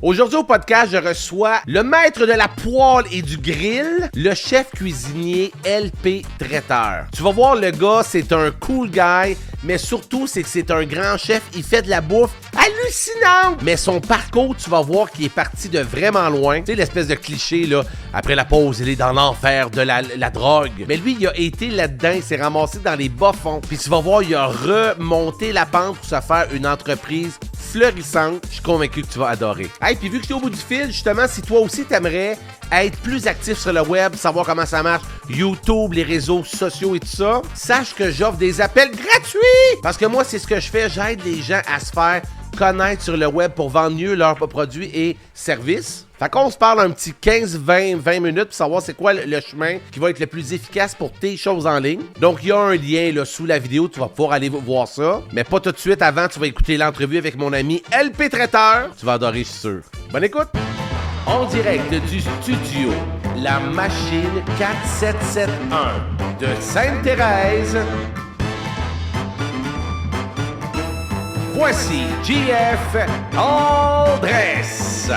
Aujourd'hui au podcast, je reçois le maître de la poêle et du grill, le chef cuisinier LP Traiteur. Tu vas voir, le gars, c'est un cool guy, mais surtout, c'est que c'est un grand chef. Il fait de la bouffe hallucinante. Mais son parcours, tu vas voir qu'il est parti de vraiment loin. Tu sais, l'espèce de cliché, là, après la pause, il est dans l'enfer de la drogue. Mais lui, il a été là-dedans, il s'est ramassé dans les bas-fonds. Puis tu vas voir, il a remonté la pente pour se faire une entreprise florissante. Je suis convaincu que tu vas adorer. Hey, puis vu que tu es au bout du fil, justement, si toi aussi t'aimerais être plus actif sur le web, savoir comment ça marche, YouTube, les réseaux sociaux et tout ça, sache que j'offre des appels gratuits! Parce que moi, c'est ce que je fais, j'aide les gens à se faire connaître sur le web pour vendre mieux leurs produits et services. Fait qu'on se parle un petit 15-20 minutes pour savoir c'est quoi le chemin qui va être le plus efficace pour tes choses en ligne. Donc, il y a un lien là, sous la vidéo, tu vas pouvoir aller voir ça. Mais pas tout de suite, avant, tu vas écouter l'entrevue avec mon ami LP Traiteur. Tu vas adorer, je suis sûr. Bonne écoute! En direct du studio, la machine 4771 de Sainte-Thérèse, voici JF Aldress.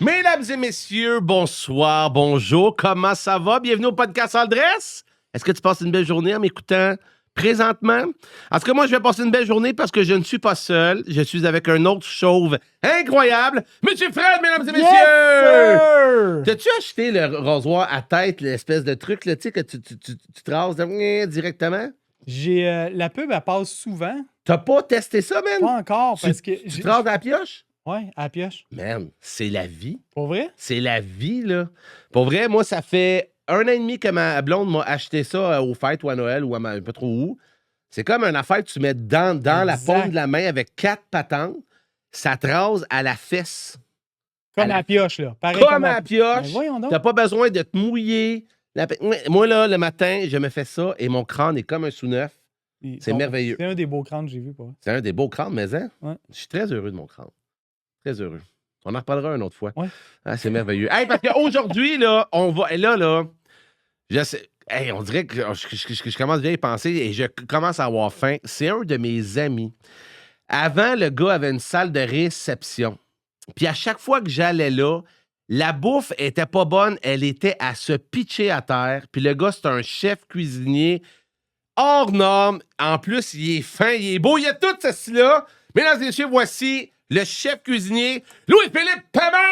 Mesdames et messieurs, bonsoir, bonjour, comment ça va? Bienvenue au podcast Aldress. Est-ce que tu passes une belle journée en m'écoutant présentement? En tout cas, moi, je vais passer une belle journée parce que je ne suis pas seul. Je suis avec un autre chauve incroyable, Monsieur Fred, mesdames et messieurs! T'as-tu acheté le rasoir à tête, l'espèce de truc, là, tu sais, que tu te rases directement? La pub, elle passe souvent. T'as pas testé ça, man? Pas encore, parce que... Tu te rases à la pioche? Ouais, à la pioche. Man, c'est la vie. Pour vrai? C'est la vie, là. Pour vrai, moi, ça fait 1 an et demi que ma blonde m'a acheté ça aux fêtes ou à Noël ou à un peu trop où. C'est comme une affaire que tu mets dans la paume de la main avec 4 patentes. Ça te rase à la fesse. Comme à la pioche, là. Pareil comme à la pioche. Voyons donc. T'as pas besoin de te mouiller. Moi, là, le matin, je me fais ça et mon crâne est comme un sous-neuf. C'est merveilleux. C'est un des beaux crânes que j'ai vu, pas. C'est un des beaux crânes, mais hein? Ouais. Je suis très heureux de mon crâne. Très heureux. On en reparlera une autre fois. Ouais. Ah, c'est merveilleux. Hey, parce qu'aujourd'hui, là, on va. Là, je sais. Hey, on dirait que je commence bien à y penser et je commence à avoir faim. C'est un de mes amis. Avant, le gars avait une salle de réception. Puis à chaque fois que j'allais là, la bouffe était pas bonne. Elle était à se pitcher à terre. Puis le gars, c'est un chef cuisinier hors norme. En plus, il est fin, il est beau. Il y a tout ceci-là. Mesdames et messieurs, voici le chef cuisinier, Louis-Philippe Pamard!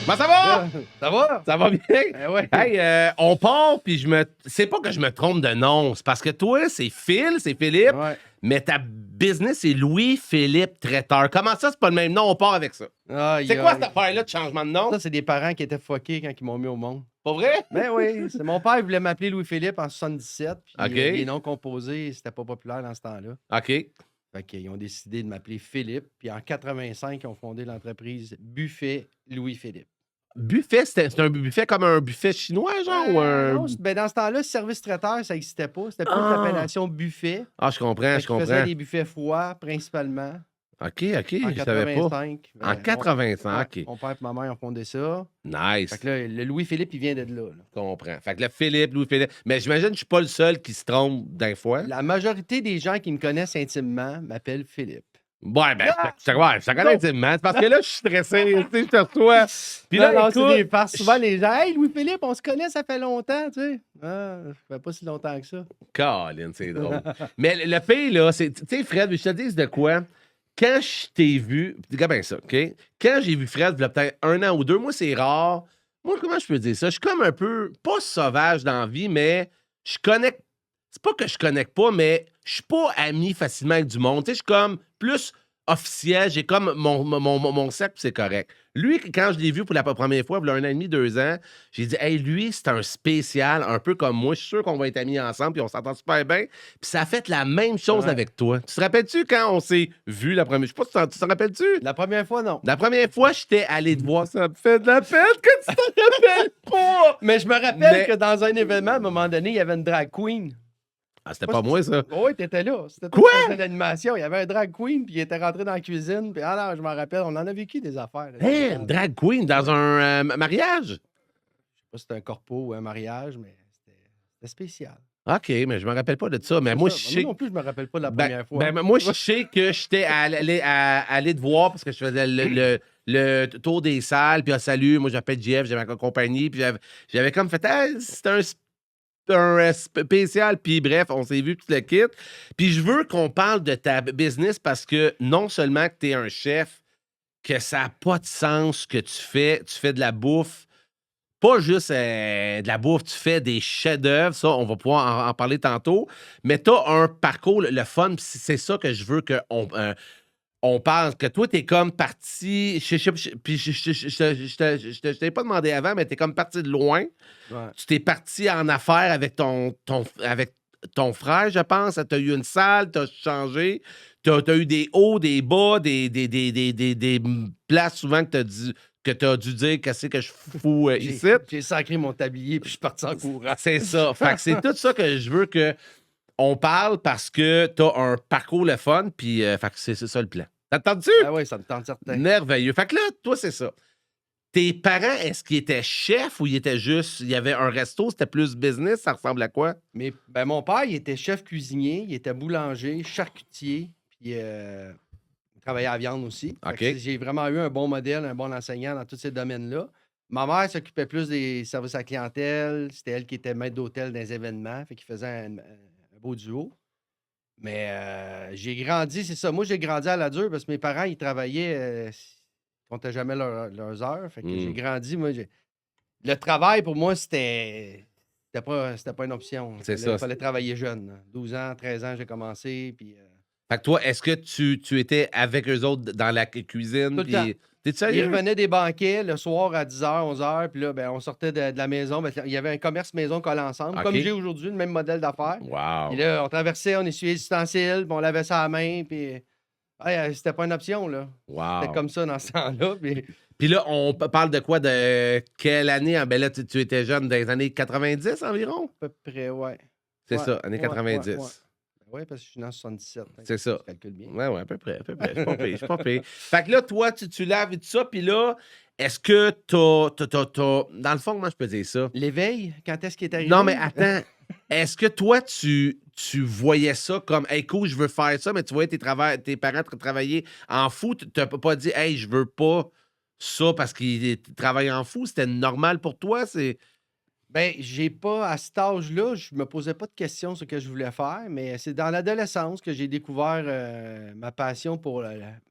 Ben, ça va? Ça va? Ça va bien? Ouais. Hey, on part, puis c'est pas que je me trompe de nom, c'est parce que toi, c'est Phil, c'est Philippe, Ouais. mais ta business, c'est Louis-Philippe Traiteur. Comment ça, c'est pas le même nom? On part avec ça. C'est quoi cette affaire-là de changement de nom? Ça, c'est des parents qui étaient fuckés quand ils m'ont mis au monde. Pas vrai? Ben oui, c'est mon père, il voulait m'appeler Louis-Philippe en 77. Puis OK. les noms composés, c'était pas populaire dans ce temps-là. OK. Fait qu'ils ont décidé de m'appeler Philippe. Puis en 85, ils ont fondé l'entreprise Buffet Louis-Philippe. Buffet, c'est un buffet comme un buffet chinois, genre? Ou un... Non, ben dans ce temps-là, service traiteur, ça n'existait pas. C'était plus l'appellation buffet. Ah, je comprends, Fait je qu'ils faisaient comprends. des buffets froids, principalement. OK, En je savais pas. 85. En 85, OK. Mon père et ma mère ont fondé ça. Nice. Fait que là, le Louis-Philippe, il vient de là. Je comprends. Fait que le Philippe, Louis-Philippe. Mais j'imagine que je suis pas le seul qui se trompe d'un fois. La majorité des gens qui me connaissent intimement m'appellent Philippe. Ouais, ben, ça connaît intimement. C'est parce que là, je suis stressé. Tu sais, je te reçois. Puis là, non, écoute, c'est des farces. Souvent, les gens, hey, Louis-Philippe, on se connaît, ça fait longtemps, tu sais. Ah, ça fait pas si longtemps que ça. Colin, c'est drôle. Mais le pays, là, c'est. Tu sais, Fred, je te dis de quoi? Quand je t'ai vu. Regarde bien ça, OK? Quand j'ai vu Fred, il y a peut-être 1 an ou 2, moi, c'est rare. Moi, comment je peux dire ça? Je suis comme un peu. Pas sauvage dans la vie, mais je connecte. C'est pas que je connecte pas, mais je suis pas ami facilement avec du monde. Tu sais, je suis comme plus officiel. J'ai comme mon cercle, c'est correct. Lui, quand je l'ai vu pour la première fois, il y a 1 an et demi, 2 ans, j'ai dit, hey, lui, c'est un spécial, un peu comme moi. Je suis sûr qu'on va être amis ensemble, puis on s'entend super bien. Puis ça a fait la même chose avec toi. Tu te rappelles-tu quand on s'est vu la première fois? Je sais pas, tu te rappelles-tu? La première fois, non. La première fois, j'étais allé te voir. Ça me fait de la peine que tu t'en rappelles pas! Mais je me rappelle que dans un événement, à un moment donné, il y avait une drag queen. Ah, c'était pas moi, ça. Oui, t'étais là. C'était Quoi? de l'animation. Il y avait un drag queen, puis il était rentré dans la cuisine. Puis, ah non, je m'en rappelle, on en a vécu des affaires. Là, Hein, une drag queen dans un mariage? Je sais pas si c'était un corpo ou un mariage, mais c'était spécial. OK, mais je me rappelle pas de ça. Mais moi, je Moi sais... non plus, je me rappelle pas de la première fois. Moi, je sais que j'étais allé te voir parce que je faisais le tour des salles. Puis, salut, moi, j'appelle Jeff, j'ai ma compagnie. Puis, j'avais comme fait, ah, c'est un spécial. Puis, bref, on s'est vu, tout le kit. Puis, je veux qu'on parle de ta business parce que non seulement que tu es un chef, que ça n'a pas de sens ce que tu fais de la bouffe. Pas juste de la bouffe, tu fais des chefs-d'œuvre, ça, on va pouvoir en parler tantôt, mais tu as un parcours, le fun, pis c'est ça que je veux qu'on on parle, que toi, tu es comme parti, puis je t'ai pas demandé avant, mais tu es comme parti de loin. Ouais. Tu t'es parti en affaires avec ton frère, je pense. Tu as eu une salle, tu as changé, tu as eu des hauts, des bas, des places souvent que tu as dû dire qu'est-ce que je fous ici. J'ai sacré mon tablier, puis je suis parti en courant. C'est ça. Fait que c'est tout ça que je veux qu'on parle parce que tu as un parcours le fun, puis fait que c'est ça le plan. T'entends-tu? Ah oui, ça me tente certain. Merveilleux. Fait que là, toi, c'est ça. Tes parents, est-ce qu'ils étaient chefs ou ils étaient juste. Il y avait un resto, c'était plus business, ça ressemble à quoi? Mais mon père, il était chef cuisinier, il était boulanger, charcutier, puis il travaillait à la viande aussi. Fait OK. que j'ai vraiment eu un bon modèle, un bon enseignant dans tous ces domaines-là. Ma mère s'occupait plus des services à la clientèle. C'était elle qui était maître d'hôtel dans les événements, fait qu'il faisait un beau duo. Mais j'ai grandi, c'est ça. Moi, j'ai grandi à la dure parce que mes parents, ils travaillaient, ils comptaient jamais leurs heures. Fait que j'ai grandi, moi, le travail, pour moi, c'était pas une option. C'est Il ça. fallait travailler jeune. 12 ans, 13 ans, j'ai commencé. Puis, Fait que toi, est-ce que tu étais avec eux autres dans la cuisine? Tout le temps. T'es ils sérieux? revenaient des banquets le soir à 10h, 11h. Puis là, on sortait de la maison. Il y avait un commerce maison collé ensemble, OK. comme j'ai aujourd'hui, le même modèle d'affaires. Wow. Puis là, on traversait, on essuyait les ustensiles, puis on lavait ça à la main. Puis c'était pas une option, là. Wow. C'était comme ça dans ce temps-là. Puis là, on parle de quoi? De quelle année? Ben là, tu étais jeune dans les années 90 environ? À peu près, ouais. C'est Ouais, ça, années 90. Oui, parce que je suis né en 77. C'est ça. Je calcule bien. Ouais, à peu près. Je suis pas pire, je suis pas pire. Fait que là, toi, tu laves et tout ça, puis là, est-ce que dans le fond, comment je peux dire ça? L'éveil, quand est-ce qu'il est arrivé? Non, mais attends. Est-ce que toi, tu voyais ça comme, hey, cool, je veux faire ça, mais tu voyais tes parents travailler en fou, tu n'as pas dit, hey, je veux pas ça parce qu'ils travaillent en fou? C'était normal pour toi? J'ai pas, à cet âge-là, je me posais pas de questions sur ce que je voulais faire, mais c'est dans l'adolescence que j'ai découvert ma passion pour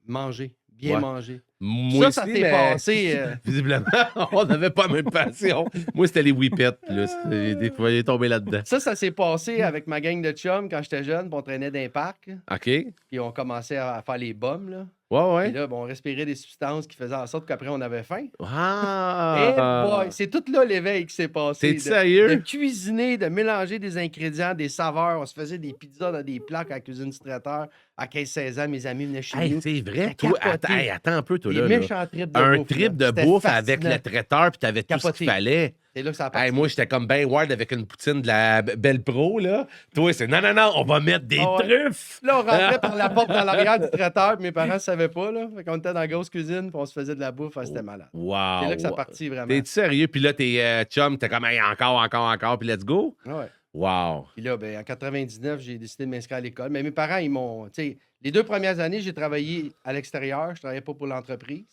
manger, bien Ouais. manger. Moi Ça aussi, s'est mais passé. visiblement, on n'avait pas la même passion. Moi, c'était les whippets, plus. J'ai tombé là-dedans. Ça s'est passé avec ma gang de chums quand j'étais jeune, puis on traînait dans les parcs, OK? puis on commençait à faire les bombes, là. Ouais. Puis là, on respirait des substances qui faisaient en sorte qu'après, on avait faim. Ah! C'est tout là l'éveil qui s'est passé. T'es sérieux? De cuisiner, de mélanger des ingrédients, des saveurs. On se faisait des pizzas dans des plaques à la cuisine du traiteur. À 15-16 ans, mes amis venaient chez Hey, nous. c'est vrai, C'était toi. capoté. Attends un peu, toi, Des là. méchants trips de Un bouffe. trip là. de C'était bouffe fascinant. avec le traiteur, puis t'avais tout ce qu'il Capoté. fallait. C'est là que ça a parti. Hey, moi, j'étais comme ben wild avec une poutine de la Belle Pro, là. Toi, c'est non, on va mettre des Ah ouais. truffes. Là, on rentrait par la porte dans l'arrière du traiteur, puis mes parents ne savaient pas. Là. Fait qu'on était dans la grosse cuisine, puis on se faisait de la bouffe. C'était malade. Wow. C'est là que ça a parti vraiment. T'es sérieux? Puis là, tes chums, t'es comme, hey, encore, puis let's go. Ouais. Wow. Puis là, en 99, j'ai décidé de m'inscrire à l'école. Mais mes parents, ils m'ont. Tu sais, les 2 premières années, j'ai travaillé à l'extérieur. Je ne travaillais pas pour l'entreprise.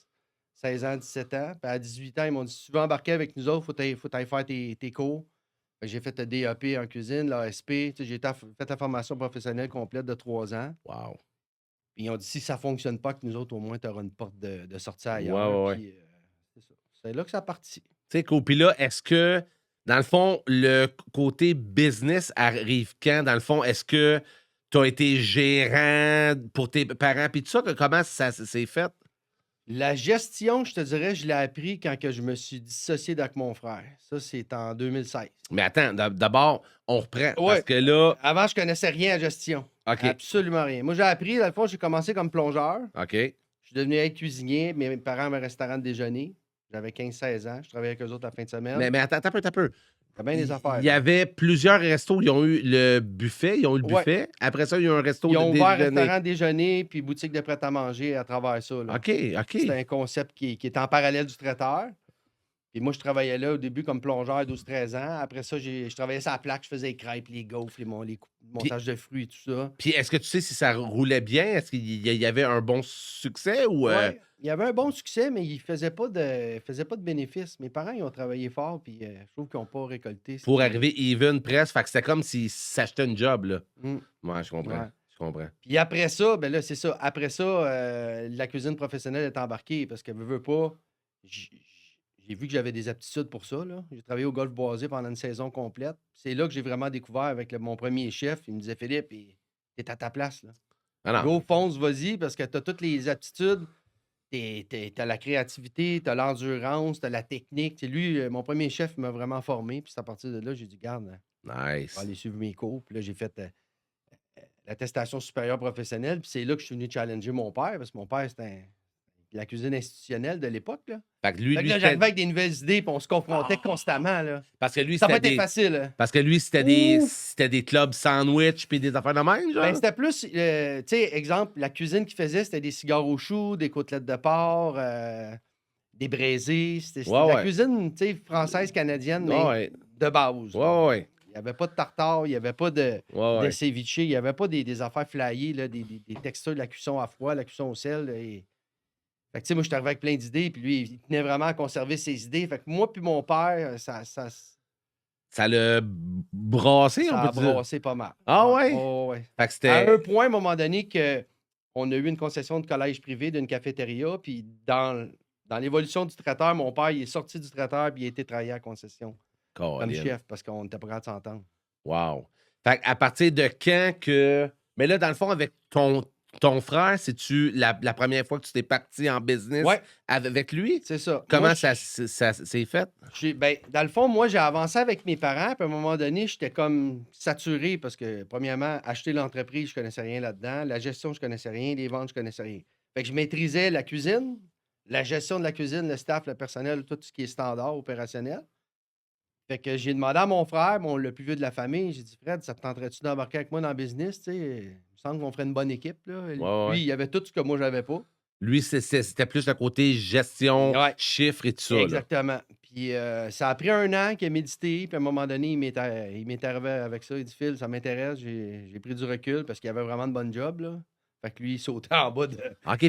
16 ans, 17 ans. Puis à 18 ans, ils m'ont dit si tu veux embarquer avec nous autres, il faut aller faire tes cours. Fait que j'ai fait le DAP en cuisine, l'ASP. Tu sais, j'ai fait la formation professionnelle complète de 3 ans. Wow. Puis ils ont dit si ça ne fonctionne pas, que nous autres, au moins, tu auras une porte de sortie ailleurs. Ouais. Puis, c'est ça. C'est là que ça a parti. C'est cool. Puis là, est-ce que, dans le fond, le côté business arrive quand? Dans le fond, est-ce que tu as été gérant pour tes parents? Puis tout ça, comment ça s'est fait? La gestion, je te dirais, je l'ai appris quand que je me suis dissocié d'avec mon frère. Ça, c'est en 2016. Mais attends, d'abord, on reprend. Ouais. Parce que là. Avant, je connaissais rien à gestion. OK. Absolument rien. Moi, j'ai appris, dans le fond, j'ai commencé comme plongeur. OK. Je suis devenu être cuisinier. Mes parents avaient un restaurant de déjeuner. J'avais 15-16 ans. Je travaillais avec eux autres la fin de semaine. Mais attends un peu. T'as bien des affaires. Il y avait plusieurs restos. Ils ont eu le buffet. Ils ont eu le Ouais. buffet. Après ça, il y a eu un resto Ils ont de ouvert déjeuner. restaurant déjeuner puis boutique de prêt-à-manger à travers ça. Là. OK, OK. C'était un concept qui est en parallèle du traiteur. Puis moi, je travaillais là au début comme plongeur à 12-13 ans. Après ça, je travaillais sur la plaque, je faisais les crêpes, les gaufres, le montage de fruits et tout ça. Puis est-ce que tu sais si ça roulait bien? Est-ce qu'il y avait un bon succès ou... Ouais, il y avait un bon succès, mais il faisait pas de bénéfices. Mes parents, ils ont travaillé fort, puis je trouve qu'ils n'ont pas récolté. Pour arriver even presque, fait que c'était comme s'ils s'achetaient une job, là. Mm. Ouais, je comprends. Ouais. Je comprends. Puis après ça, ben là, c'est ça. Après ça, la cuisine professionnelle est embarquée parce que veux pas. J'ai vu que j'avais des aptitudes pour ça. Là. J'ai travaillé au Golf Boisé pendant une saison complète. C'est là que j'ai vraiment découvert avec mon premier chef. Il me disait Philippe, t'es à ta place. Là. Ah non. Go, fonce, vas-y, parce que t'as toutes les aptitudes. T'as la créativité, t'as l'endurance, t'as la technique. T'sais, lui, mon premier chef m'a vraiment formé. Puis c'est à partir de là, j'ai dit, garde, je vais Nice. aller suivre mes cours. Puis là, j'ai fait l'attestation supérieure professionnelle. Puis c'est là que je suis venu challenger mon père, parce que mon père, c'était la cuisine institutionnelle de l'époque. Là. Fait que lui, Fait que là, c'était... j'arrivais avec des nouvelles idées, puis on se confrontait constamment. Là. Parce que lui, Ça n'a pas c'était été des... facile. Hein. Parce que lui, c'était des clubs sandwich puis des affaires de même, genre? Ben, c'était plus, tu sais, exemple, la cuisine qu'il faisait, c'était des cigares au chou, des côtelettes de porc, des braisés. C'était de la cuisine, tu sais, française, canadienne, mais de base. Ouais. Il n'y avait pas de tartare, il n'y avait pas de ceviche, il n'y avait pas des affaires flyées, là, des textures de la cuisson à froid, la cuisson au sel. Et... Fait que, tu sais, moi, je suis arrivé avec plein d'idées, puis lui, il tenait vraiment à conserver ses idées. Fait que moi puis mon père, ça l'a brassé, ça on a peut dire. brassé pas mal. Ah ouais? Ouais. Fait que c'était... À un point, à un moment donné, on a eu une concession de collège privé d'une cafétéria, puis dans l'évolution du traiteur, mon père, il est sorti du traiteur, puis il a été travaillé à la concession comme chef, parce qu'on n'était pas capable de s'entendre. Wow. Fait à partir de quand que... Mais là, dans le fond, avec ton frère, c'est-tu la première fois que tu t'es parti en business avec lui? C'est ça. Comment moi, ça s'est fait? Ben, dans le fond, moi, j'ai avancé avec mes parents, puis à un moment donné, j'étais comme saturé parce que, premièrement, acheter l'entreprise, je connaissais rien là-dedans. La gestion, je connaissais rien. Les ventes, je connaissais rien. Fait que je maîtrisais la cuisine, la gestion de la cuisine, le staff, le personnel, tout ce qui est standard, opérationnel. Fait que j'ai demandé à mon frère, le plus vieux de la famille, j'ai dit, Fred, ça te tenterait-tu d'embarquer avec moi dans le business? Tu sais, il me semble qu'on ferait une bonne équipe. Là. Lui, il y avait tout ce que moi, j'avais pas. Lui, c'était plus le côté gestion, chiffres et tout ça. Exactement. Là. Puis ça a pris 1 an qu'il a médité, puis à un moment donné, il m'est arrivé avec ça. Il dit, Phil, ça m'intéresse. J'ai pris du recul parce qu'il avait vraiment de bonnes jobs. Là. Fait que lui, il sautait en bas de. OK,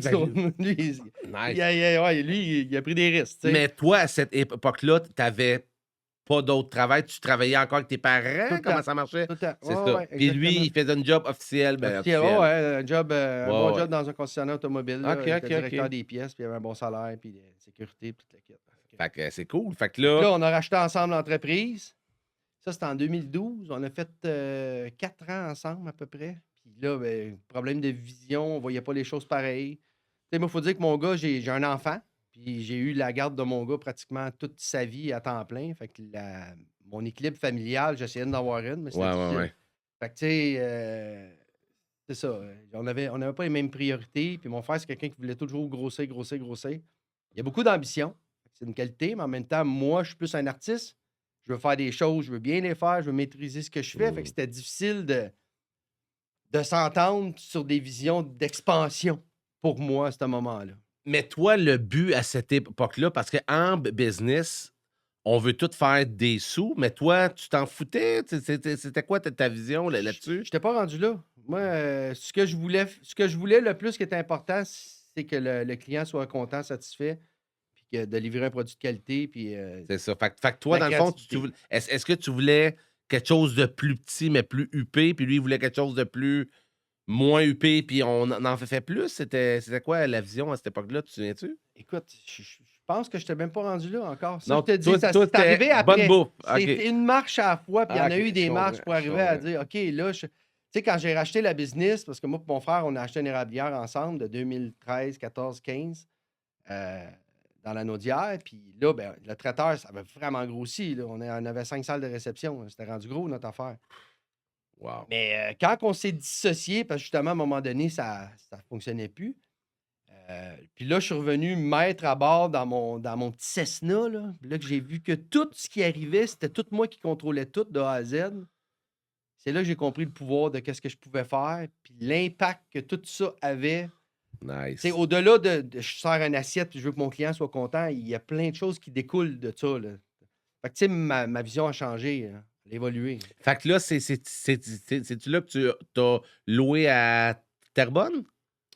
lui, nice. Il a pris des risques. T'sais. Mais toi, à cette époque-là, t'avais pas d'autre travail, tu travaillais encore avec tes parents? Comment ça marchait? Tout le temps. C'est ça. Puis lui, il faisait un job officiel. Officiel. Un bon job dans un concessionnaire automobile. Là, il était directeur des pièces, puis il avait un bon salaire, puis sécurité, puis toute la quête. Fait que c'est cool. Fait que là, on a racheté ensemble l'entreprise. Ça, c'était en 2012. On a fait 4 ans ensemble à peu près. Puis là, ben, problème de vision, on voyait pas les choses pareilles. Tu sais, moi, il faut dire que mon gars, j'ai un enfant. Puis j'ai eu la garde de mon gars pratiquement toute sa vie à temps plein. Fait que mon équilibre familial, j'essayais d'en avoir une, mais c'était difficile. Fait que tu sais, c'est ça. On n'avait pas les mêmes priorités. Puis mon frère, c'est quelqu'un qui voulait toujours grossir. Il y a beaucoup d'ambition. C'est une qualité, mais en même temps, moi, je suis plus un artiste. Je veux faire des choses, je veux bien les faire, je veux maîtriser ce que je fais. Fait que c'était difficile de s'entendre sur des visions d'expansion pour moi à ce moment-là. Mais toi, le but à cette époque-là, parce qu'en business, on veut tout faire des sous, mais toi, tu t'en foutais? C'était quoi ta vision là-dessus? Je n'étais pas rendu là. Moi, ce que je voulais le plus qui était important, c'est que le client soit content, satisfait, puis de livrer un produit de qualité. Puis, c'est ça. Fait que toi, dans le fond, est-ce que tu voulais quelque chose de plus petit, mais plus huppé, puis lui, il voulait quelque chose de plus... moins huppé, puis on en fait plus? C'était quoi la vision à cette époque-là? Tu te souviens-tu? Écoute, je pense que je t'ai même pas rendu là encore. Ça, non, je te dis, ça c'est arrivé après. Bonne bouffe. C'était une marche à la fois, puis il y en a eu des marches pour arriver à dire, OK, là, tu sais, quand j'ai racheté la business, parce que moi et mon frère, on a acheté une érablière ensemble de 2013, 14, 15 dans la Naudière. Puis là, ben, le traiteur, ça avait vraiment grossi. Là. On avait 5 salles de réception. C'était rendu gros, notre affaire. Wow. Mais quand on s'est dissocié, parce que justement, à un moment donné, ça ne fonctionnait plus, Puis là, je suis revenu maître à bord dans mon petit Cessna, là. Puis là que j'ai vu que tout ce qui arrivait, c'était tout moi qui contrôlais tout de A à Z. C'est là que j'ai compris le pouvoir de qu'est-ce que je pouvais faire, puis l'impact que tout ça avait. Nice. Tu sais, au-delà de je sers une assiette puis je veux que mon client soit content, il y a plein de choses qui découlent de ça, là. Fait que, tu sais, ma vision a changé, elle a évolué. Fait que là, c'est-tu là que tu t'as loué à Terrebonne?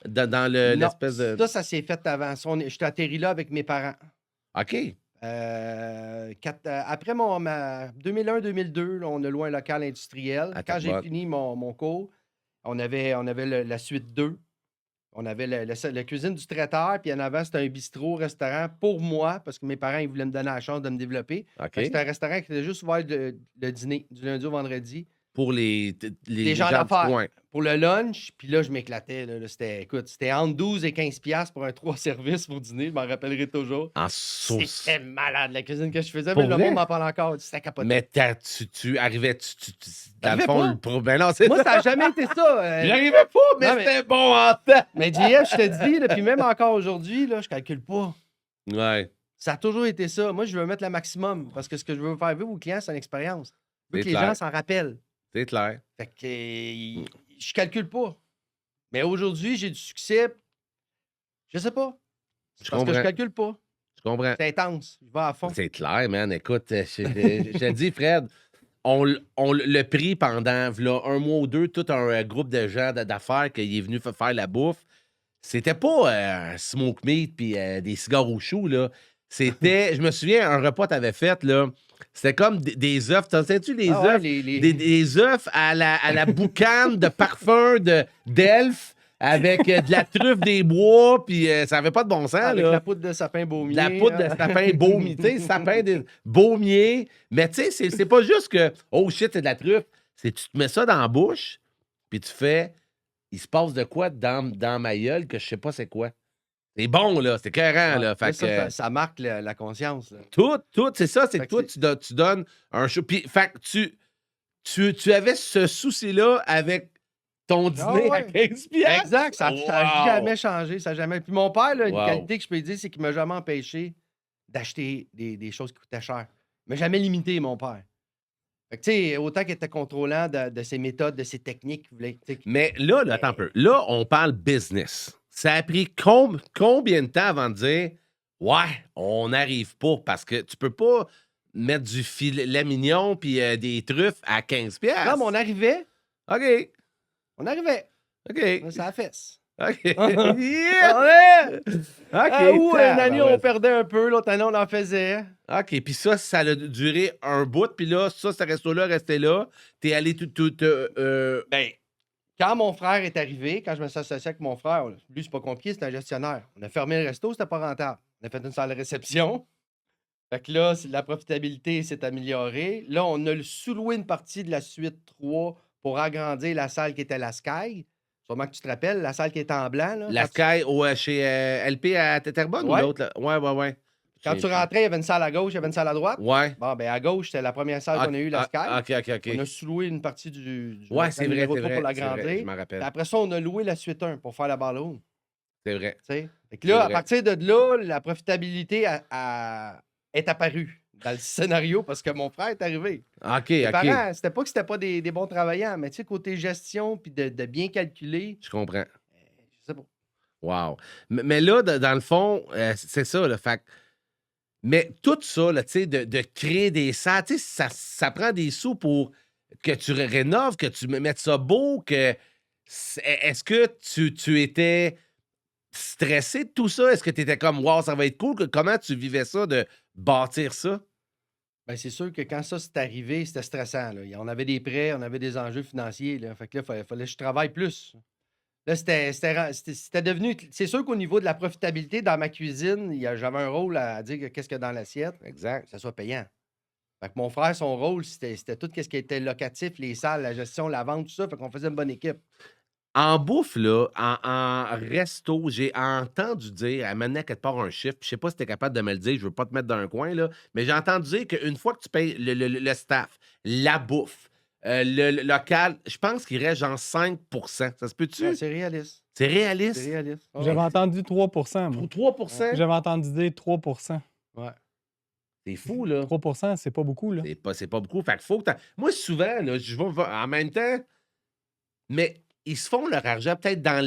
Dans Non, l'espèce de. ça s'est fait avant. J'étais atterri là avec mes parents. OK. Après 2001-2002, on a loué un local industriel. À Quand j'ai Terrebonne. fini mon cours, on avait la suite 2. On avait la cuisine du traiteur, puis en avant, c'était un bistrot, restaurant pour moi, parce que mes parents, ils voulaient me donner la chance de me développer. OK. Fait que c'était un restaurant qui était juste ouvert le dîner, du lundi au vendredi. Pour les Des gens du d'affaires. coin. Pour le lunch, puis là, je m'éclatais. Là, c'était entre 12 et 15 piastres pour un 3 services pour dîner. Je m'en rappellerai toujours. En sauce. C'était malade, la cuisine que je faisais. Pour Mais le vrai? monde m'en parle encore. C'était capoté. Mais tu arrivais, dans le J'arrivais fond, pas. ben non, c'est Moi, ça n'a jamais été ça. J'arrivais pas, mais Non, mais- c'était bon en temps. Mais JF, je te dis, puis même encore aujourd'hui, là, je calcule pas. Ouais. Ça a toujours été ça. Moi, je veux mettre le maximum parce que ce que je veux faire vivre aux clients, c'est une expérience. Je veux C'est que les clair. gens s'en rappellent. C'est clair. Fait que je calcule pas. Mais aujourd'hui, j'ai du succès. Je sais pas. Je Parce que comprends. je calcule pas. Je comprends. C'est intense. Je vais à fond. C'est clair, man. Écoute, je te dis, Fred, on le pris pendant v'là, un mois ou deux, tout un groupe de gens d'affaires qui est venu faire la bouffe. C'était pas un smoke meat puis des cigares au chou, là. C'était, je me souviens, un repas que t'avais fait, là. C'était comme des œufs. T'en sais-tu les Ah ouais, œufs? Des œufs à la boucane de parfum d'elfe avec de la truffe des bois, puis ça avait pas de bon sens, avec là. la poudre de sapin baumier. De la poudre de hein. sapin baumier, tu sais, sapin de baumier. Mais tu sais, c'est pas juste que, oh shit, c'est de la truffe. C'est tu te mets ça dans la bouche, puis tu fais, il se passe de quoi dans ma gueule que je sais pas c'est quoi. C'est bon, là, c'est cohérent, là. Fait que, Ça marque la conscience. Là. tout, c'est ça, c'est que Fait toi, que tu donnes un show. Puis, fait que tu avais ce souci-là avec ton dîner à 15 piastres. Exact, ça n'a jamais changé. Ça a jamais... Puis mon père, là, une Wow. qualité que je peux dire, c'est qu'il m'a jamais empêché d'acheter des choses qui coûtaient cher. Il m'a jamais limité, mon père. Fait que, tu sais, autant qu'il était contrôlant de ses méthodes, de ses techniques. Mais là, attends un peu. Là, on parle business. Ça a pris combien de temps avant de dire ouais, on n'arrive pas parce que tu peux pas mettre du filet mignon puis des truffes à 15 piastres. Non, mais on arrivait. OK. On arrivait. OK. Ça a fesse. OK. Yeah! OK. Ou une année, on tabarouette. perdait un peu, l'autre année, on en faisait. OK. Puis ça a duré un bout. Puis là, ce resto-là restait là. T'es allé Ben, quand mon frère est arrivé, quand je me suis associé avec mon frère, lui, c'est pas compliqué, c'est un gestionnaire. On a fermé le resto, c'était pas rentable. On a fait une salle de réception. Fait que là, la profitabilité s'est améliorée. Là, on a sous-loué une partie de la suite 3 pour agrandir la salle qui était la Sky. Sûrement que tu te rappelles, la salle qui était en blanc. Là, la Sky chez LP à Terrebonne ou Ouais. l'autre? Là? Ouais. Quand tu rentrais, il y avait une salle à gauche, il y avait une salle à droite. Ouais. Bon, ben à gauche, c'était la première salle qu'on a eue, la Sky. OK. On a sous-loué une partie du Ouais, c'est vrai, numéro c'est 3 vrai. pour C'est vrai, l'agrandir. je m'en rappelle. Puis après ça, on a loué la suite 1 pour faire la ballroom. C'est vrai. Fait que C'est là, à vrai. partir de là, la profitabilité est apparue dans le scénario parce que mon frère est arrivé. OK, Mes OK. parents, c'était pas que c'était pas des bons travailleurs, mais tu sais, côté gestion puis de bien calculer, Je comprends. je sais pas. Wow. Mais là, dans le fond, c'est ça, le fait. Mais tout ça, là, tu sais, de créer des salles, tu sais, ça prend des sous pour que tu rénoves, que tu mettes ça beau, que... Est-ce que tu étais stressé de tout ça? Est-ce que tu étais comme, wow, ça va être cool? Comment tu vivais ça, de bâtir ça? Ben, c'est sûr que quand ça s'est arrivé, c'était stressant. Là. On avait des prêts, on avait des enjeux financiers. Là. Fait que là, il fallait que je travaille plus. Là, c'était devenu. C'est sûr qu'au niveau de la profitabilité dans ma cuisine, j'avais un rôle à dire qu'est-ce qu'il y a dans l'assiette, Exact. que ça soit payant. Fait que mon frère, son rôle, c'était tout ce qui était locatif, les salles, la gestion, la vente, tout ça. Fait qu'on faisait une bonne équipe. En bouffe, là, en resto, j'ai entendu dire, à maintenant quelque part un chiffre, je sais pas si tu es capable de me le dire, je veux pas te mettre dans un coin, là, mais j'ai entendu dire qu'une fois que tu payes le staff, la bouffe, le local, je pense qu'il reste genre 5 %. Ça se peut-tu? Ouais, c'est réaliste. C'est C'est réaliste. réaliste. Ah J'avais ouais. entendu 3%, moi. 3%? J'avais entendu dire 3%. Ouais. C'est fou, là. 3%, c'est pas beaucoup, là. C'est pas beaucoup. Fait que faut que moi, souvent, là, je vais en même temps, mais ils se font leur argent peut-être dans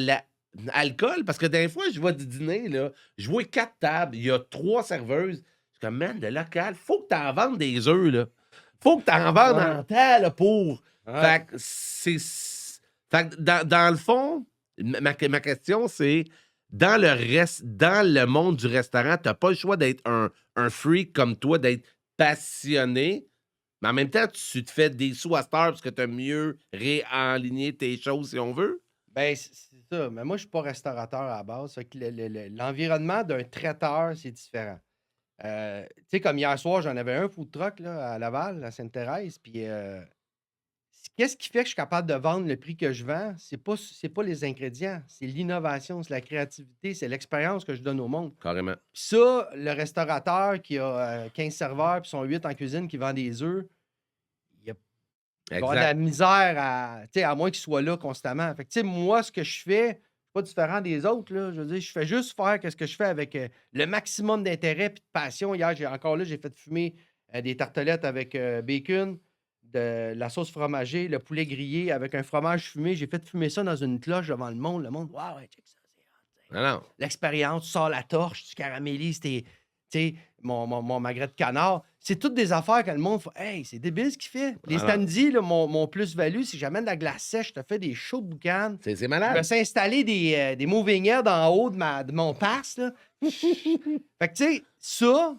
l'alcool, parce que des fois, je vois du dîner, là, je vois 4 tables, il y a 3 serveuses. Je suis comme, man, le local, faut que t'en vendes des œufs, là. Faut que t'en vendes Ouais. en temps, là, pour. Ouais. Fait que Fait que dans le fond, ma question, c'est dans le monde du restaurant, t'as pas le choix d'être un freak comme toi, d'être passionné, mais en même temps, tu te fais des sous à cette heure parce que t'as mieux réaligné tes choses, si on veut. Ben, c'est ça. Mais moi, je suis pas restaurateur à la base. Fait que l'environnement d'un traiteur, c'est différent. Tu sais, comme hier soir, j'en avais un food truck là, à Laval, à Sainte-Thérèse. Puis, qu'est-ce qui fait que je suis capable de vendre le prix que je vends? C'est pas les ingrédients, c'est l'innovation, c'est la créativité, c'est l'expérience que je donne au monde. Carrément. Puis ça, le restaurateur qui a 15 serveurs puis sont 8 en cuisine qui vend des œufs, il va avoir de la Exact. misère à moins qu'il soit là constamment. Fait que, tu sais, moi, ce que je fais, c'est pas différent des autres, là. Je veux dire, je fais juste faire ce que je fais avec le maximum d'intérêt et de passion. Hier, j'ai fait fumer des tartelettes avec bacon, de la sauce fromagée, le poulet grillé avec un fromage fumé. J'ai fait fumer ça dans une cloche devant le monde. Le monde, waouh, check ça, c'est hot, Non, non. l'expérience, tu sors la torche, tu caramélises mon magret de canard. C'est toutes des affaires que le monde fait. Hey, c'est débile ce qu'il fait. Les Ah non. samedis, là, mon plus-value, c'est que j'amène de la glace sèche, je te fais des shows de boucan. C'est Je me malade. suis installé des moving heads en haut de mon pass. Là. Fait que, tu sais, ça,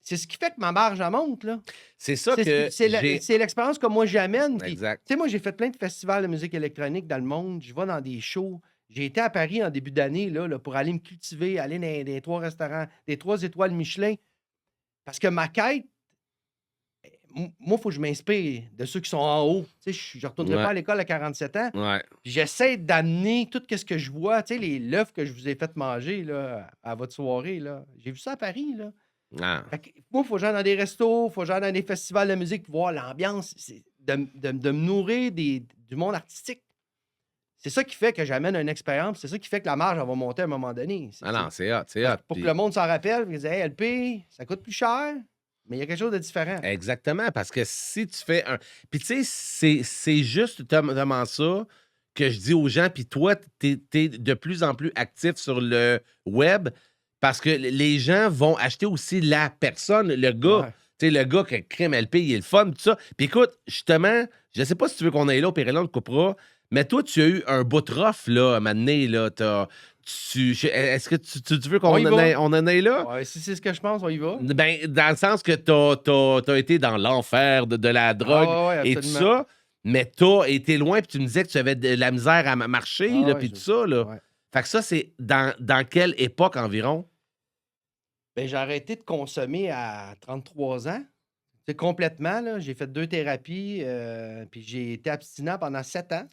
c'est ce qui fait que ma marge, elle monte. Là. C'est ça que C'est l'expérience que moi j'amène. Puis, Exact. tu sais, moi, j'ai fait plein de festivals de musique électronique dans le monde. Je vais dans des shows. J'ai été à Paris en début d'année là, pour aller me cultiver, aller dans des 3 restaurants, des 3 étoiles Michelin. Parce que ma quête, moi, il faut que je m'inspire de ceux qui sont en haut. Tu sais, je ne retournerai Ouais. pas à l'école à 47 ans. Ouais. Puis j'essaie d'amener tout ce que je vois. Tu sais, l'œuf que je vous ai fait manger là, à votre soirée. Là. J'ai vu ça à Paris. Là. Ah. Fait que, moi, il faut que j'aille dans des restos, il faut que j'aille dans des festivals de musique pour voir l'ambiance, de me nourrir du monde artistique. C'est ça qui fait que j'amène une expérience, c'est ça qui fait que la marge elle va monter à un moment donné. Ah non, c'est hot, c'est hot. Pour Puis- que le monde s'en rappelle, ils disent hey, LP, ça coûte plus cher, mais il y a quelque chose de différent. Exactement, parce que si tu fais un. Puis tu sais, c'est justement ça que je dis aux gens. Puis toi, t'es de plus en plus actif sur le web parce que les gens vont acheter aussi la personne, le gars. Ouais. Tu sais, le gars qui crème LP, il est le fun, tout ça. Puis écoute, justement, je sais pas si tu veux qu'on aille là, au Pérélon, on le coupera, mais toi, tu as eu un bout de rough, là, à un moment donné, là. Est-ce que tu veux qu'on On y va. en aille là? Ouais, si c'est ce que je pense, on y va. Ben, dans le sens que t'as été dans l'enfer de la drogue Ah ouais, et tout absolument. ça, mais t'as été loin puis tu me disais que tu avais de la misère à marcher, Ah là, ouais, puis tout ça, là. Ouais. Fait que ça, c'est dans quelle époque environ? Ben, j'ai arrêté de consommer à 33 ans. C'est complètement, là. J'ai fait 2 thérapies, puis j'ai été abstinent pendant 7 ans,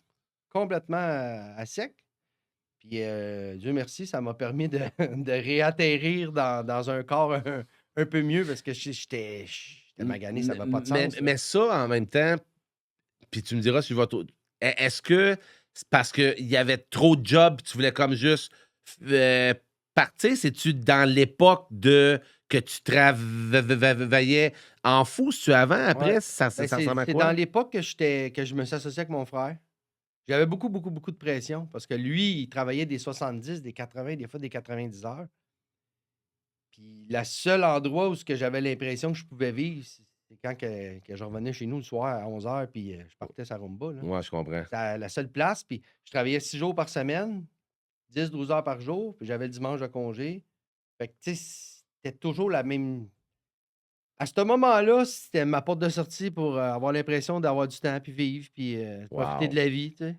complètement à sec. Puis Dieu merci, ça m'a permis de, de réatterrir dans un corps un peu mieux parce que j'étais magané, ça n'avait pas de sens. là. Mais ça, en même temps, puis tu me diras si je vais... Est-ce que c'est parce qu'il y avait trop de jobs tu voulais comme juste partir? C'est-tu dans l'époque que tu travaillais en fou? C'est-tu avant? Après? Ouais. Ça Ben, ressemble à c'est quoi? dans l'époque que je me suis associé avec mon frère. J'avais beaucoup, beaucoup, beaucoup de pression parce que lui, il travaillait des 70, des 80, des fois des 90 heures. Puis le seul endroit où j'avais l'impression que je pouvais vivre, c'est quand que je revenais chez nous le soir à 11 heures, puis je partais sa rumba. Là. Ouais, je comprends. C'était la seule place. Puis je travaillais 6 jours par semaine, 10-12 heures par jour, puis j'avais le dimanche de congé. Fait que, tu sais, c'était toujours la même. À ce moment-là, c'était ma porte de sortie pour avoir l'impression d'avoir du temps, puis vivre, puis profiter Wow. de la vie, tu sais.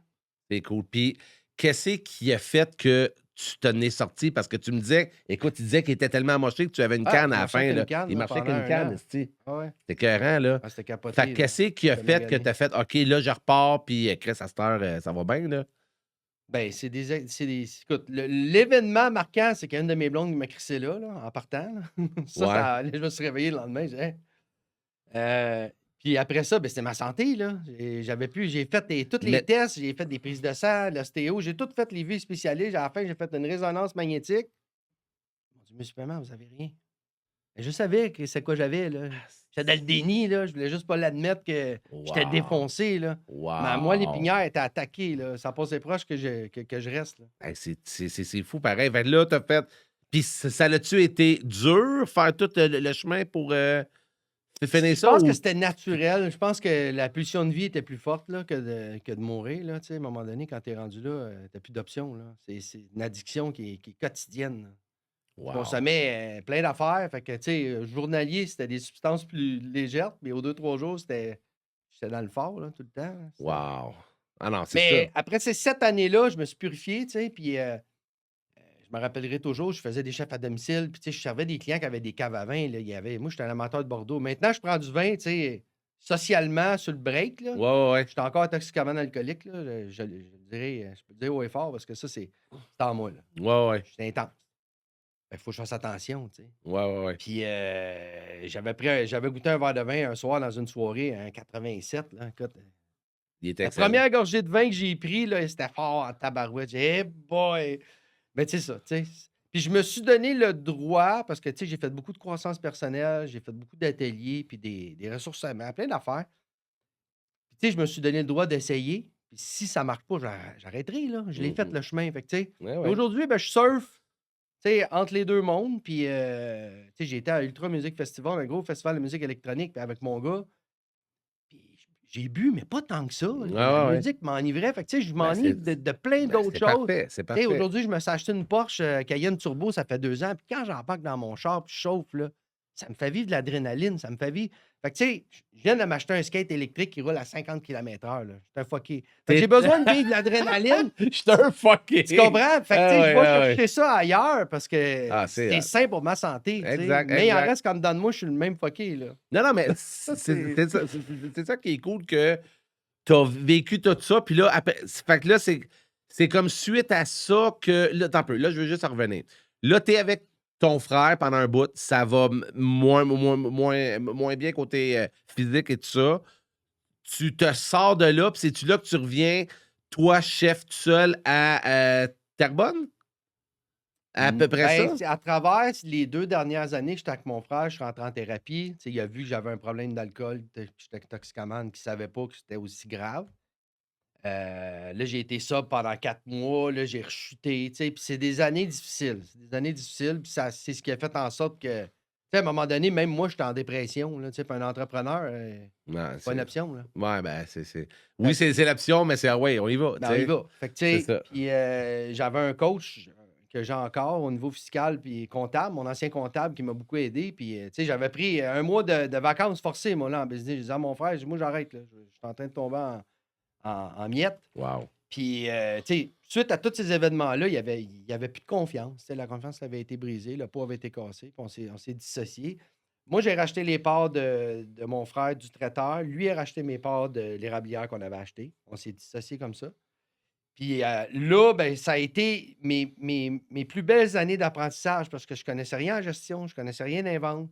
C'est cool. Puis, qu'est-ce qui a fait que tu t'en es sorti? Parce que tu me disais, écoute, il disait qu'il était tellement amoché que tu avais une Ah, canne il à la marchait fin. avec Là. une canne, Il là, marchait avec pendant une un canne, an. esti. Ah ouais. C'était écœurant, là. Ah, c'était capoté. Fait que là. qu'est-ce qui a J'étais fait que magané. tu as fait, OK, là, je repars, puis Chris, à cette heure, ça va bien, là? Ben, écoute, l'événement marquant, c'est qu'une de mes blondes m'a crissé là, en partant. Là. Ouais. Je me suis réveillé le lendemain, j'ai dit, Hey. Puis après ça, ben, c'était ma santé, là. J'ai fait tous les Mais tests, j'ai fait des prises de sang, l'ostéo, j'ai tout fait les vies spécialistes. À la fin, j'ai fait une résonance magnétique. Ils m'ont dit: «Monsieur Paiement, vous avez rien». Mais je savais que c'est quoi j'avais, là. J'étais dans le déni, là. Je voulais juste pas l'admettre que j'étais wow! défoncé, là. Moi, Wow! l'épinière était attaquée, là. Ça passait proche que je reste, là. Hey, c'est fou pareil. Fait que là, t'as fait. Puis ça l'a-tu été dur, faire tout le chemin pour finir Je ça pense que ou. c'était naturel. Je pense que la pulsion de vie était plus forte là, que de mourir. Là, tu sais, à un moment donné, quand tu es rendu là, tu n'as plus d'options. Là. C'est une addiction qui est quotidienne. Là. Je Wow! consommais plein d'affaires. Fait que, tu sais, journalier, c'était des substances plus légères, mais aux 2, 3 jours, j'étais dans le fort là, tout le temps. Là. Wow! Ah non, c'est ça. Mais après ces 7 années-là, je me suis purifié, tu sais, puis je me rappellerai toujours, je faisais des chefs à domicile, puis tu sais, je servais des clients qui avaient des caves à vin. Là, moi, j'étais un amateur de Bordeaux. Maintenant, je prends du vin, tu sais, socialement, sur le break. Là. Ouais, ouais, ouais. J'étais encore toxicomane alcoolique. Là. Je peux le dire haut et fort parce que ça, c'est en moi. Là. Ouais, ouais. J'étais intense. Il faut que je fasse attention, tu sais. Ouais, ouais, ouais. Puis j'avais goûté un verre de vin un soir dans une soirée, un 87. Là, écoute, Il était la excellent. première gorgée de vin que j'ai pris, là, c'était fort en tabarouette. J'ai dit, hey boy! Mais tu sais ça, tu sais. Puis je me suis donné le droit, parce que tu sais, j'ai fait beaucoup de croissance personnelle, j'ai fait beaucoup d'ateliers, puis des ressourcements, plein d'affaires. Puis tu sais, je me suis donné le droit d'essayer. Puis si ça marche pas, j'arrêterai, là. Je l'ai fait Mhm. le chemin. Fait que, tu sais, Ouais, et ouais. aujourd'hui, ben, je surfe, tu sais, entre les deux mondes. Puis, tu sais, j'ai été à Ultra Music Festival, un gros festival de musique électronique, puis avec mon gars. Puis j'ai bu, mais pas tant que ça, Ouais, là. La ouais, ouais. musique m'enivrait. Fait que, tu sais, je Ben, m'enivre de plein d'autres c'est choses. parfait, c'est Tu sais, parfait. aujourd'hui, je me suis acheté une Porsche Cayenne Turbo, ça fait 2 ans. Puis quand j'embarque dans mon char, puis je chauffe, là, ça me fait vivre de l'adrénaline, ça me fait vivre. Fait que, tu sais, je viens de m'acheter un skate électrique qui roule à 50 km/h, là. Je suis un fucké. Fait que j'ai T'es. besoin de vivre de l'adrénaline. Je suis un fucké. Tu comprends? Fait que, tu Ah sais, je ouais, vais ah ouais. chercher ça ailleurs parce que Ah, c'est c'est sain pour ma santé, tu sais. exact, Mais il en exact. reste qu'en dedans de moi, je suis le même fucké, là. Non, non, mais Ça, c'est c'est. c'est ça qui est cool que t'as vécu tout ça. Puis là, fait que là, c'est comme suite à ça que. Là, attends un peu. Là, je veux juste en revenir. Là, t'es avec ton frère pendant un bout. Ça va moins bien côté physique et tout ça. Tu te sors de là, puis c'est-tu là que tu reviens, toi, chef, tout seul à Terrebonne? À peu près Ben, ça? c'est à travers les 2 dernières années que j'étais avec mon frère, je suis rentré en thérapie. Tu sais, il a vu que j'avais un problème d'alcool, que j'étais toxicomane, qu'il ne savait pas que c'était aussi grave. Là, j'ai été sobre pendant 4 mois, là, j'ai rechuté, tu sais, puis c'est des années difficiles. C'est des années difficiles, puis ça c'est ce qui a fait en sorte que, tu sais, à un moment donné, même moi, j'étais en dépression, là, tu sais, puis un entrepreneur, Non, c'est pas une option, là. Ouais, ben, c'est. Fait Oui, c'est l'option, mais c'est. Ah ouais, on y va, tu Ben, on y sais. va. Fait que, tu C'est sais, ça. puis j'avais un coach que j'ai encore au niveau fiscal puis comptable, mon ancien comptable qui m'a beaucoup aidé. Puis, tu sais, j'avais pris un mois de vacances forcées, moi, là, en business. Je disais à mon frère, je dis, moi, j'arrête, là. Je suis en train de tomber en miettes. Wow. Puis, tu sais, suite à tous ces événements-là, il y avait plus de confiance. Tu sais, la confiance avait été brisée, le pot avait été cassé, puis on s'est dissociés. Moi, j'ai racheté les parts de mon frère du traiteur. Lui a racheté mes parts de l'érablière qu'on avait achetées. On s'est dissociés comme ça. Puis là, ben, ça a été mes plus belles années d'apprentissage parce que je connaissais rien en gestion, je connaissais rien en vente.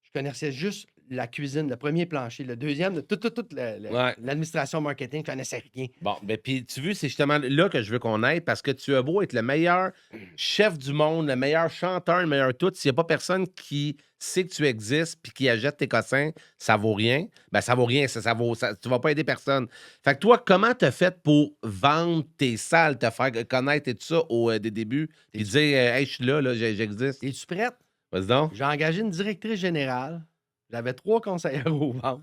Je connaissais juste la cuisine, le premier plancher, le deuxième, toute Ouais. l'administration marketing, je connaissais rien. Bon, ben, puis tu vois, c'est justement là que je veux qu'on aille parce que tu as beau être le meilleur chef du monde, le meilleur chanteur, le meilleur tout. S'il n'y a pas personne qui sait que tu existes puis qui achète tes cossins, ça vaut rien. Ben, ça vaut rien. Tu vas pas aider personne. Fait que toi, comment t'as fait pour vendre tes salles, te faire connaître et tout ça au des débuts, puis dire, hey, je suis là, j'existe. Es-tu prête? Vas-y donc. J'ai engagé une directrice générale. J'avais 3 conseillères aux ventes.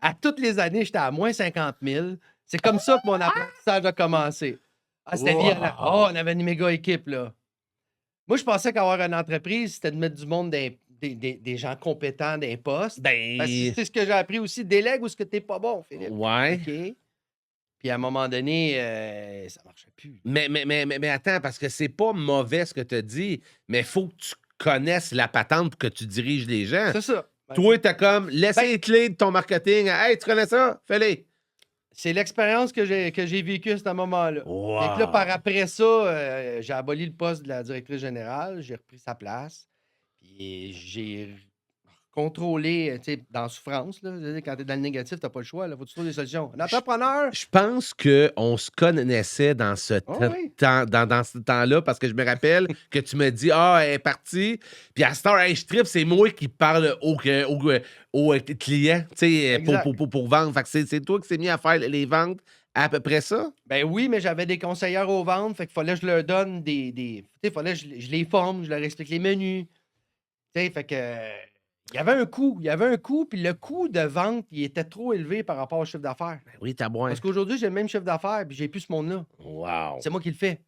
À toutes les années, j'étais à moins 50 000. C'est comme ça que mon apprentissage a commencé. Ah, c'était Wow. violent. Oh, on avait une méga équipe, là. Moi, je pensais qu'avoir une entreprise, c'était de mettre du monde des gens compétents dans les postes. Parce que Ben, c'est ce que j'ai appris aussi. Délègue ou ce que t'es pas bon, Philippe. ouais. OK? Puis à un moment donné, ça marchait plus. Mais attends, parce que c'est pas mauvais ce que tu as dit, mais il faut que tu connaisses la patente pour que tu diriges les gens. C'est ça. Ben, Toi, t'as comme laissé les clés de ton marketing. Hey, tu connais ça? Fais-les. c'est l'expérience que j'ai vécue à ce moment-là. Wow. Fait que là, par après ça, j'ai aboli le poste de la directrice générale, j'ai repris sa place. Puis j'ai contrôler, tu sais, dans la souffrance, là. Je veux dire, quand tu es dans le négatif, tu n'as pas le choix, là. Faut que tu trouves des solutions. Un entrepreneur! Je pense qu'on se connaissait dans ce Ah oui. dans ce temps-là parce que je me rappelle que tu me dis ah, elle est partie. Puis à cette heure, hey, je tripe, c'est moi qui parle aux clients tu sais, Exact. pour vendre. Fait que c'est toi qui s'est mis à faire les ventes à peu près ça? Ben oui, mais j'avais des conseillères aux ventes, fait qu'il fallait que je leur donne tu sais, fallait que je les forme, je leur explique les menus. Tu sais, fait que il y avait un coût, puis le coût de vente, il était trop élevé par rapport au chiffre d'affaires. Ben oui, t'as bien. Parce qu'aujourd'hui, j'ai le même chiffre d'affaires, puis j'ai plus ce monde-là. Wow. C'est moi qui le fais.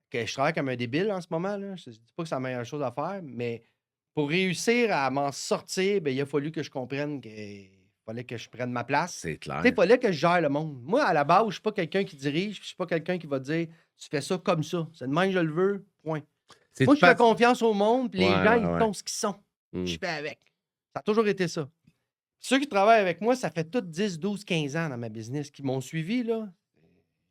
Que je travaille comme un débile en ce moment, là. Je dis pas que c'est la meilleure chose à faire, mais pour réussir à m'en sortir, ben, il a fallu que je comprenne qu'il fallait que je prenne ma place. C'est clair. Tu sais, il fallait que je gère le monde. Moi, à la base, je suis pas quelqu'un qui dirige, puis je suis pas quelqu'un qui va dire tu fais ça comme ça. C'est de même que je le veux, point. C'est Moi, je fais pas- confiance au monde, puis les Ouais, gens, ouais, ils ouais. sont ce qu'ils sont. Mm. Je fais avec. Ça a toujours été ça. Ceux qui travaillent avec moi, ça fait tout 10, 12, 15 ans dans ma business qui m'ont suivi, là.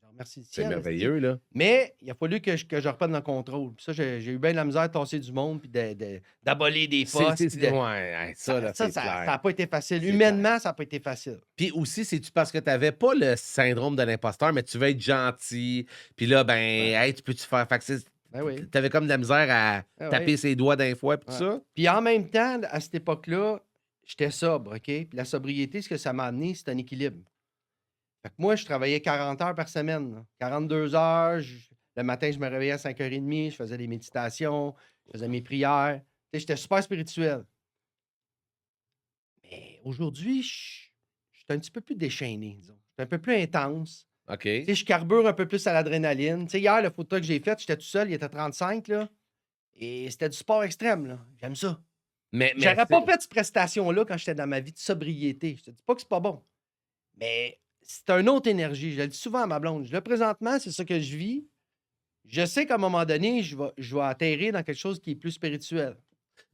Je remercie le C'est ciel. merveilleux, là. Mais il a fallu que je reprenne le contrôle. Puis ça, j'ai eu bien de la misère de tasser du monde puis d'abolir des postes. puis de- Ouais, ça, là, c'est ça clair. n'a pas été facile. C'est Humainement, ça n'a pas été facile. Puis aussi, c'est-tu parce que t'avais pas le syndrome de l'imposteur, mais tu veux être gentil. Puis là, ben, hey, tu peux-tu faire. Fait que Ben oui. t'avais comme de la misère à Ah taper oui. ses doigts d'un fois, puis tout Ouais. ça. Puis en même temps, à cette époque-là, j'étais sobre, OK? Puis la sobriété, ce que ça m'a amené, c'est un équilibre. Fait que moi, je travaillais 40 heures par semaine, là. 42 heures. Le matin, je me réveillais à 5h30, je faisais des méditations, je faisais mes prières. Tu sais, j'étais super spirituel. Mais aujourd'hui, je suis un petit peu plus déchaîné, disons. Je suis un peu plus intense. OK. Tu sais, je carbure un peu plus à l'adrénaline. Tu sais, hier, le photo que j'ai fait, j'étais tout seul, il était 35, là. Et c'était du sport extrême, là. J'aime ça. Mais J'aurais pas fait cette prestation-là quand j'étais dans ma vie de sobriété. Je te dis pas que c'est pas bon. Mais c'est une autre énergie. Je le dis souvent à ma blonde. Là, présentement, c'est ça que je vis. Je sais qu'à un moment donné, je vais atterrir dans quelque chose qui est plus spirituel.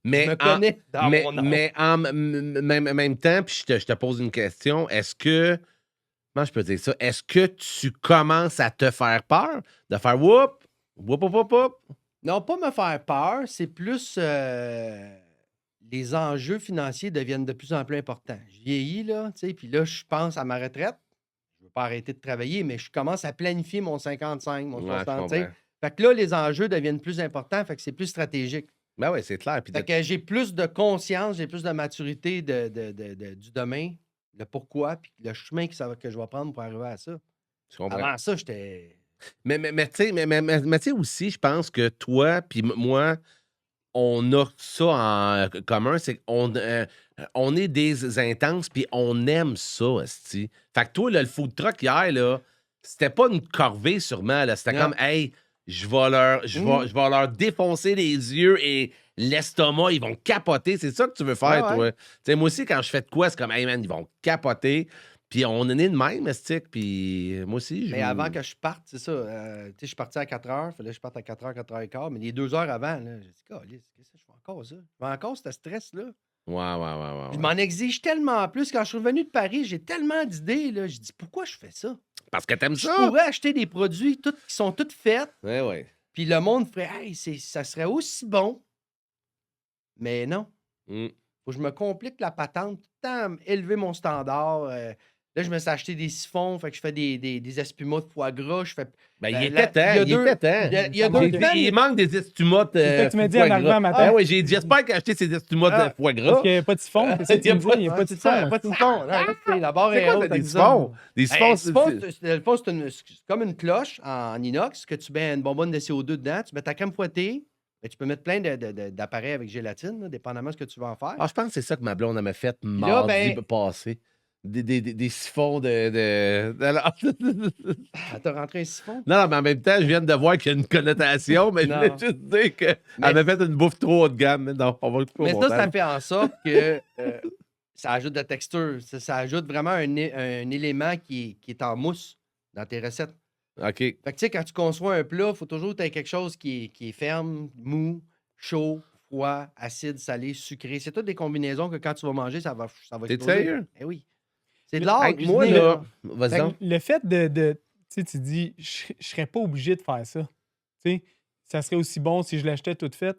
Je me connais dans mon âme. mais en même temps, puis je te pose une question. Est-ce que. Comment je peux dire ça? Est-ce que tu commences à te faire peur? De faire whoop, whoop, whoop, whoop, whoop? Non, pas me faire peur, c'est plus les enjeux financiers deviennent de plus en plus importants. Je vieillis, là, tu sais, puis là, je pense à ma retraite. Je veux pas arrêter de travailler, mais je commence à planifier mon 55, mon Ouais, je 60, tu sais. comprends. Fait que là, les enjeux deviennent plus importants, fait que c'est plus stratégique. Ben oui, c'est clair. Puis Fait que j'ai plus de conscience, j'ai plus de maturité du demain, le pourquoi, puis le chemin que je vais prendre pour arriver à ça. tu comprends. Avant ça, j'étais... Mais tu sais, mais tu sais aussi, je pense que toi puis moi, on a ça en commun, c'est qu'on on est des intenses puis on aime ça, esti. Fait que toi, là, le food truck hier, là, c'était pas une corvée sûrement, là. C'était Non. comme, hey, je vais leur défoncer les yeux et l'estomac, ils vont capoter. C'est ça que tu veux faire, Ouais, toi. Tu sais, moi aussi, quand je fais de quoi, c'est comme, hey man, ils vont capoter. Puis on est né de même, estique, puis moi aussi, Mais avant que je parte, c'est ça. Tu sais, je suis parti à 4 heures. Il fallait que je parte à 4 heures, 4 heures et quart. Mais les 2 heures avant, là, j'ai dit, Calisse, qu'est-ce que je fais encore ça? Je fais encore ce stress-là. Ouais. Je m'en exige tellement plus. Quand je suis revenu de Paris, j'ai tellement d'idées. Là. Je dis, pourquoi je fais ça? Parce que t'aimes Je ça? pourrais acheter des produits qui sont tous faits. Ouais. Puis le monde ferait, hey, ça serait aussi bon. Mais non. Mm. Faut que je me complique la patente, tout le temps élever mon standard. Là, je me suis acheté des siphons, fait que je fais des espumas de foie gras. Je fais. Ben, il il était temps. y a deux manque- semaines. Il manque des estumotes C'est ça que tu m'as dit en foie arrivant gras. un matin. Ben oui, j'espère qu'acheter ces estumotes Ah. de foie Parce gras. qu'il n'y avait pas de siphon. C'est ça que tu me dis, il n'y a pas de C'est siphon. ça, pas de siphon. Non, là, c'est la barre C'est est quoi, haute. t'as des avec ça. siphons? Des Hey, siphons, le siphon, c'est comme une cloche en inox que tu mets une bonbonne de CO2 dedans, tu mets ta crème fouettée, mais tu peux mettre plein d'appareils avec gélatine, là, dépendamment de ce que tu veux en faire. Ah, je pense que c'est ça que ma blonde elle m'a fait là, mardi ben- passé. Des siphons Ah, t'as rentré un siphon? Non, mais en même temps, je viens de voir qu'il y a une connotation, mais je Non. voulais juste dire qu'elle Mais- m'a fait une bouffe trop haut de gamme. Mais non, on va le couper au Mais ça montage. fait en sorte que ça ajoute de la texture. Ça ajoute vraiment un élément qui est en mousse dans tes recettes. OK. Fait que tu sais, quand tu conçois un plat, il faut toujours que tu aies quelque chose qui est ferme, mou, chaud, froid, acide, salé, sucré. C'est toutes des combinaisons que quand tu vas manger, ça va T'es exploser. sérieux? Eh oui. C'est de l'art. Hey, moi, cuisiner, là, vas-y Fait que donc. le fait de tu sais, tu dis, je serais pas obligé de faire ça. Tu sais, ça serait aussi bon si je l'achetais toute faite.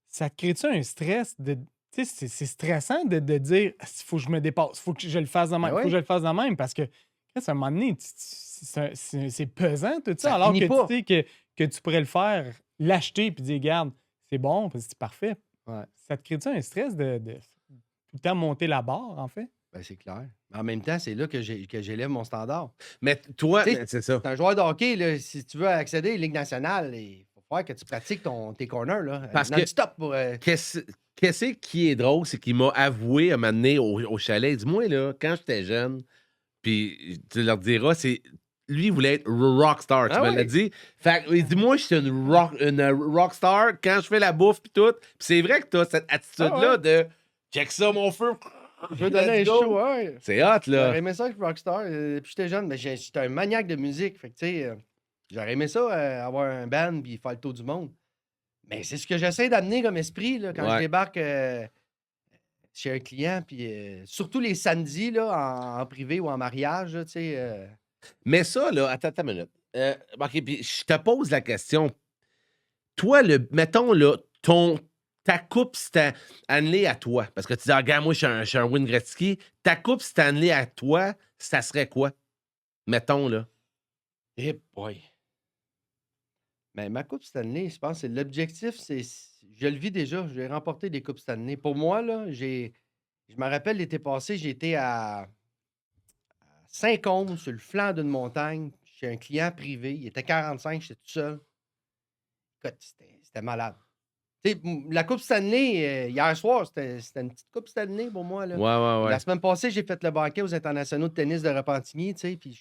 Ça te crée-tu un stress de. Tu Tu sais, c'est stressant de dire il faut que je me dépasse, il faut que je le fasse de même, Ben il faut que oui. je le fasse de même parce que Chris, à un moment donné, c'est pesant tout ça, Ça alors finit que pas. tu sais que tu pourrais le faire, l'acheter puis dire regarde, c'est bon, parce que c'est parfait. Ouais. Ça te crée-tu un stress de tout le temps monter la barre, en fait? Ben, c'est clair. Mais en même temps, c'est là que j'élève mon standard. Mais toi, Tu sais, c'est ça. t'es un joueur de hockey, là, si tu veux accéder à la Ligue nationale, il faut falloir que tu pratiques tes corners là, Parce que non-stop pour. qu'est-ce qui est drôle, c'est qu'il m'a avoué à m'amener au chalet. Il dit, moi, là, quand j'étais jeune, puis tu leur diras, c'est. Lui, il voulait être rockstar, tu Ah me oui. l'as dit. Fait il dit, moi, je suis une rockstar quand je fais la bouffe puis tout. Puis c'est vrai que t'as cette attitude-là ouais. de check ça, mon feu. Je veux donner un Let's go. show, ouais. C'est hot, J'aurais là. aimé ça que Rockstar. Depuis que j'étais jeune, mais j'étais un maniaque de musique. Fait que, tu sais, j'aurais aimé ça, avoir un band puis faire le tour du monde. Mais c'est ce que j'essaie d'amener comme esprit là, quand je Ouais. débarque chez un client. Puis surtout les samedis là, en privé ou en mariage, là, tu sais. Mais ça, là, attends une minute. OK, puis je te pose la question. Toi, mettons, là, ta coupe Stanley à toi, parce que tu dis, ah, regarde, moi, je suis un Wayne Gretzky. Ta coupe Stanley à toi, ça serait quoi? Mettons, là. Eh boy! Mais ma coupe Stanley, je pense que l'objectif, je le vis déjà. Je vais remporter des coupes Stanley. Pour moi, là, je me rappelle l'été passé, j'étais à Saint-Côme, sur le flanc d'une montagne, chez un client privé. Il était 45, j'étais tout seul. Écoute, c'était malade. Tu sais, la coupe Stanley, hier soir, c'était une petite coupe Stanley pour moi, là. Ouais. La semaine passée, j'ai fait le banquet aux internationaux de tennis de Repentigny, tu sais, puis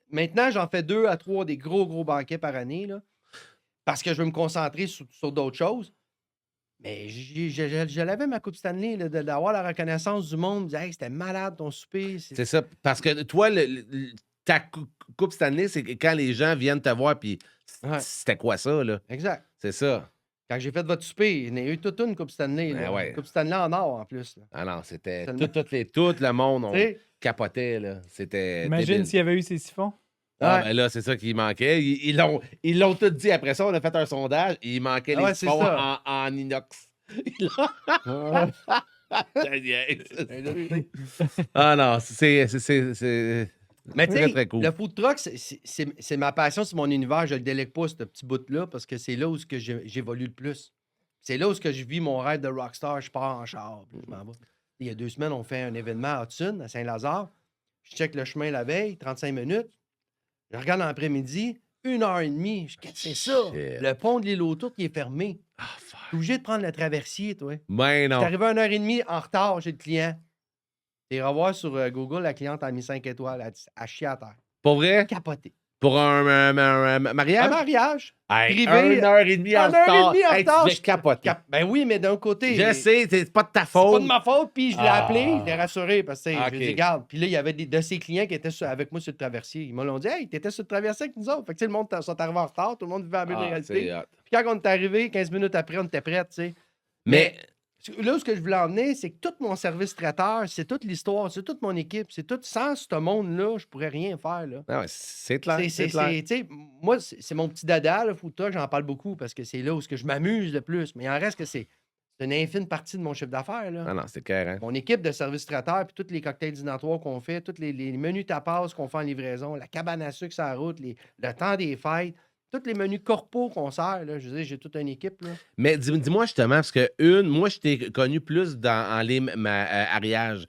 maintenant, j'en fais 2 à 3 des gros banquets par année, là, parce que je veux me concentrer sur d'autres choses. Mais je l'avais, ma coupe Stanley, là, d'avoir la reconnaissance du monde, dire: «Hey, c'était malade ton souper». C'est ça. Parce que toi, ta coupe Stanley, c'est quand les gens viennent te voir, puis Ouais, c'était quoi ça, là? exact. C'est ça. Quand j'ai fait votre souper, il y en a eu toute une coupe Stanley, Ben là. ouais. Une coupe Stanley en or, en plus, là. Ah non, c'était. Tellement. Tout le monde, on Tu sais? capotait, là. C'était. Imagine débile. s'il y avait eu ces siphons. Ah, Ouais. ben là, c'est ça qui manquait. Ils l'ont tout dit après ça. On a fait un sondage. Il manquait Ah ouais, les c'est siphons ça. en inox. Ouais. Ah non, c'est Mais tu très, sais, très cool. le food truck, c'est ma passion, c'est mon univers. Je le délègue pas, ce petit bout-là, parce que c'est là où j'évolue le plus. C'est là où je vis mon rêve de rockstar. Je pars en char, puis je m'en vais. Il y a 2 semaines, on fait un événement à Hudson, à Saint-Lazare. Je check le chemin la veille, 35 minutes. Je regarde l'après-midi, 1h30. Je dis: «Qu'est-ce que c'est ça? Shit. Le pont de l'île aux Tourtes, il est fermé. Ah, Tu es fuck. obligé de prendre le traversier, toi.» Ben Je non. suis arrivé à 1h30 en retard chez le client. Et revoir sur Google, la cliente a mis 5 étoiles. Elle dit: «À chier à terre.» Pour vrai? Capoté. Pour un Un mariage? mariage Hey, privé. 1h30 en 1 heure et retard. demie en Hey, tu retard. devais capoter. Ben oui, mais d'un côté, Je sais, c'est pas de ta c'est pas faute. de ma faute. Puis je l'ai Ah. appelé, je l'ai rassuré parce que Ok. je lui ai dit: «Regarde.» Puis là, il y avait de ses clients qui étaient avec moi sur le traversier. Ils me l'ont dit: «Hey, t'étais sur le traversier avec nous autres.» Fait que tu sais, le monde sont arrivés en retard, tout le monde vivait la même Ah, réalité. c'est hot. Puis quand on est arrivé, 15 minutes après, on était prêts, tu sais. Mais Là, ce que je voulais emmener, c'est que tout mon service traiteur, c'est toute l'histoire, c'est toute mon équipe, c'est tout. Sans ce monde-là, je pourrais rien faire, là. ah ouais, c'est clair. C'est, C'est clair. tu sais, moi, c'est mon petit dada, le food truck, j'en parle beaucoup parce que c'est là où je m'amuse le plus. Mais il en reste que c'est une infime partie de mon chiffre d'affaires, là. Ah non, c'est clair, hein? Mon équipe de service traiteur, puis tous les cocktails dînatoires qu'on fait, tous les menus tapas qu'on fait en livraison, la cabane à sucre sur la route, le temps des fêtes, tous les menus corpos qu'on sert, là. Je veux dire, j'ai toute une équipe, là. Mais dis-moi justement, parce que moi, je t'ai connu plus en mariage.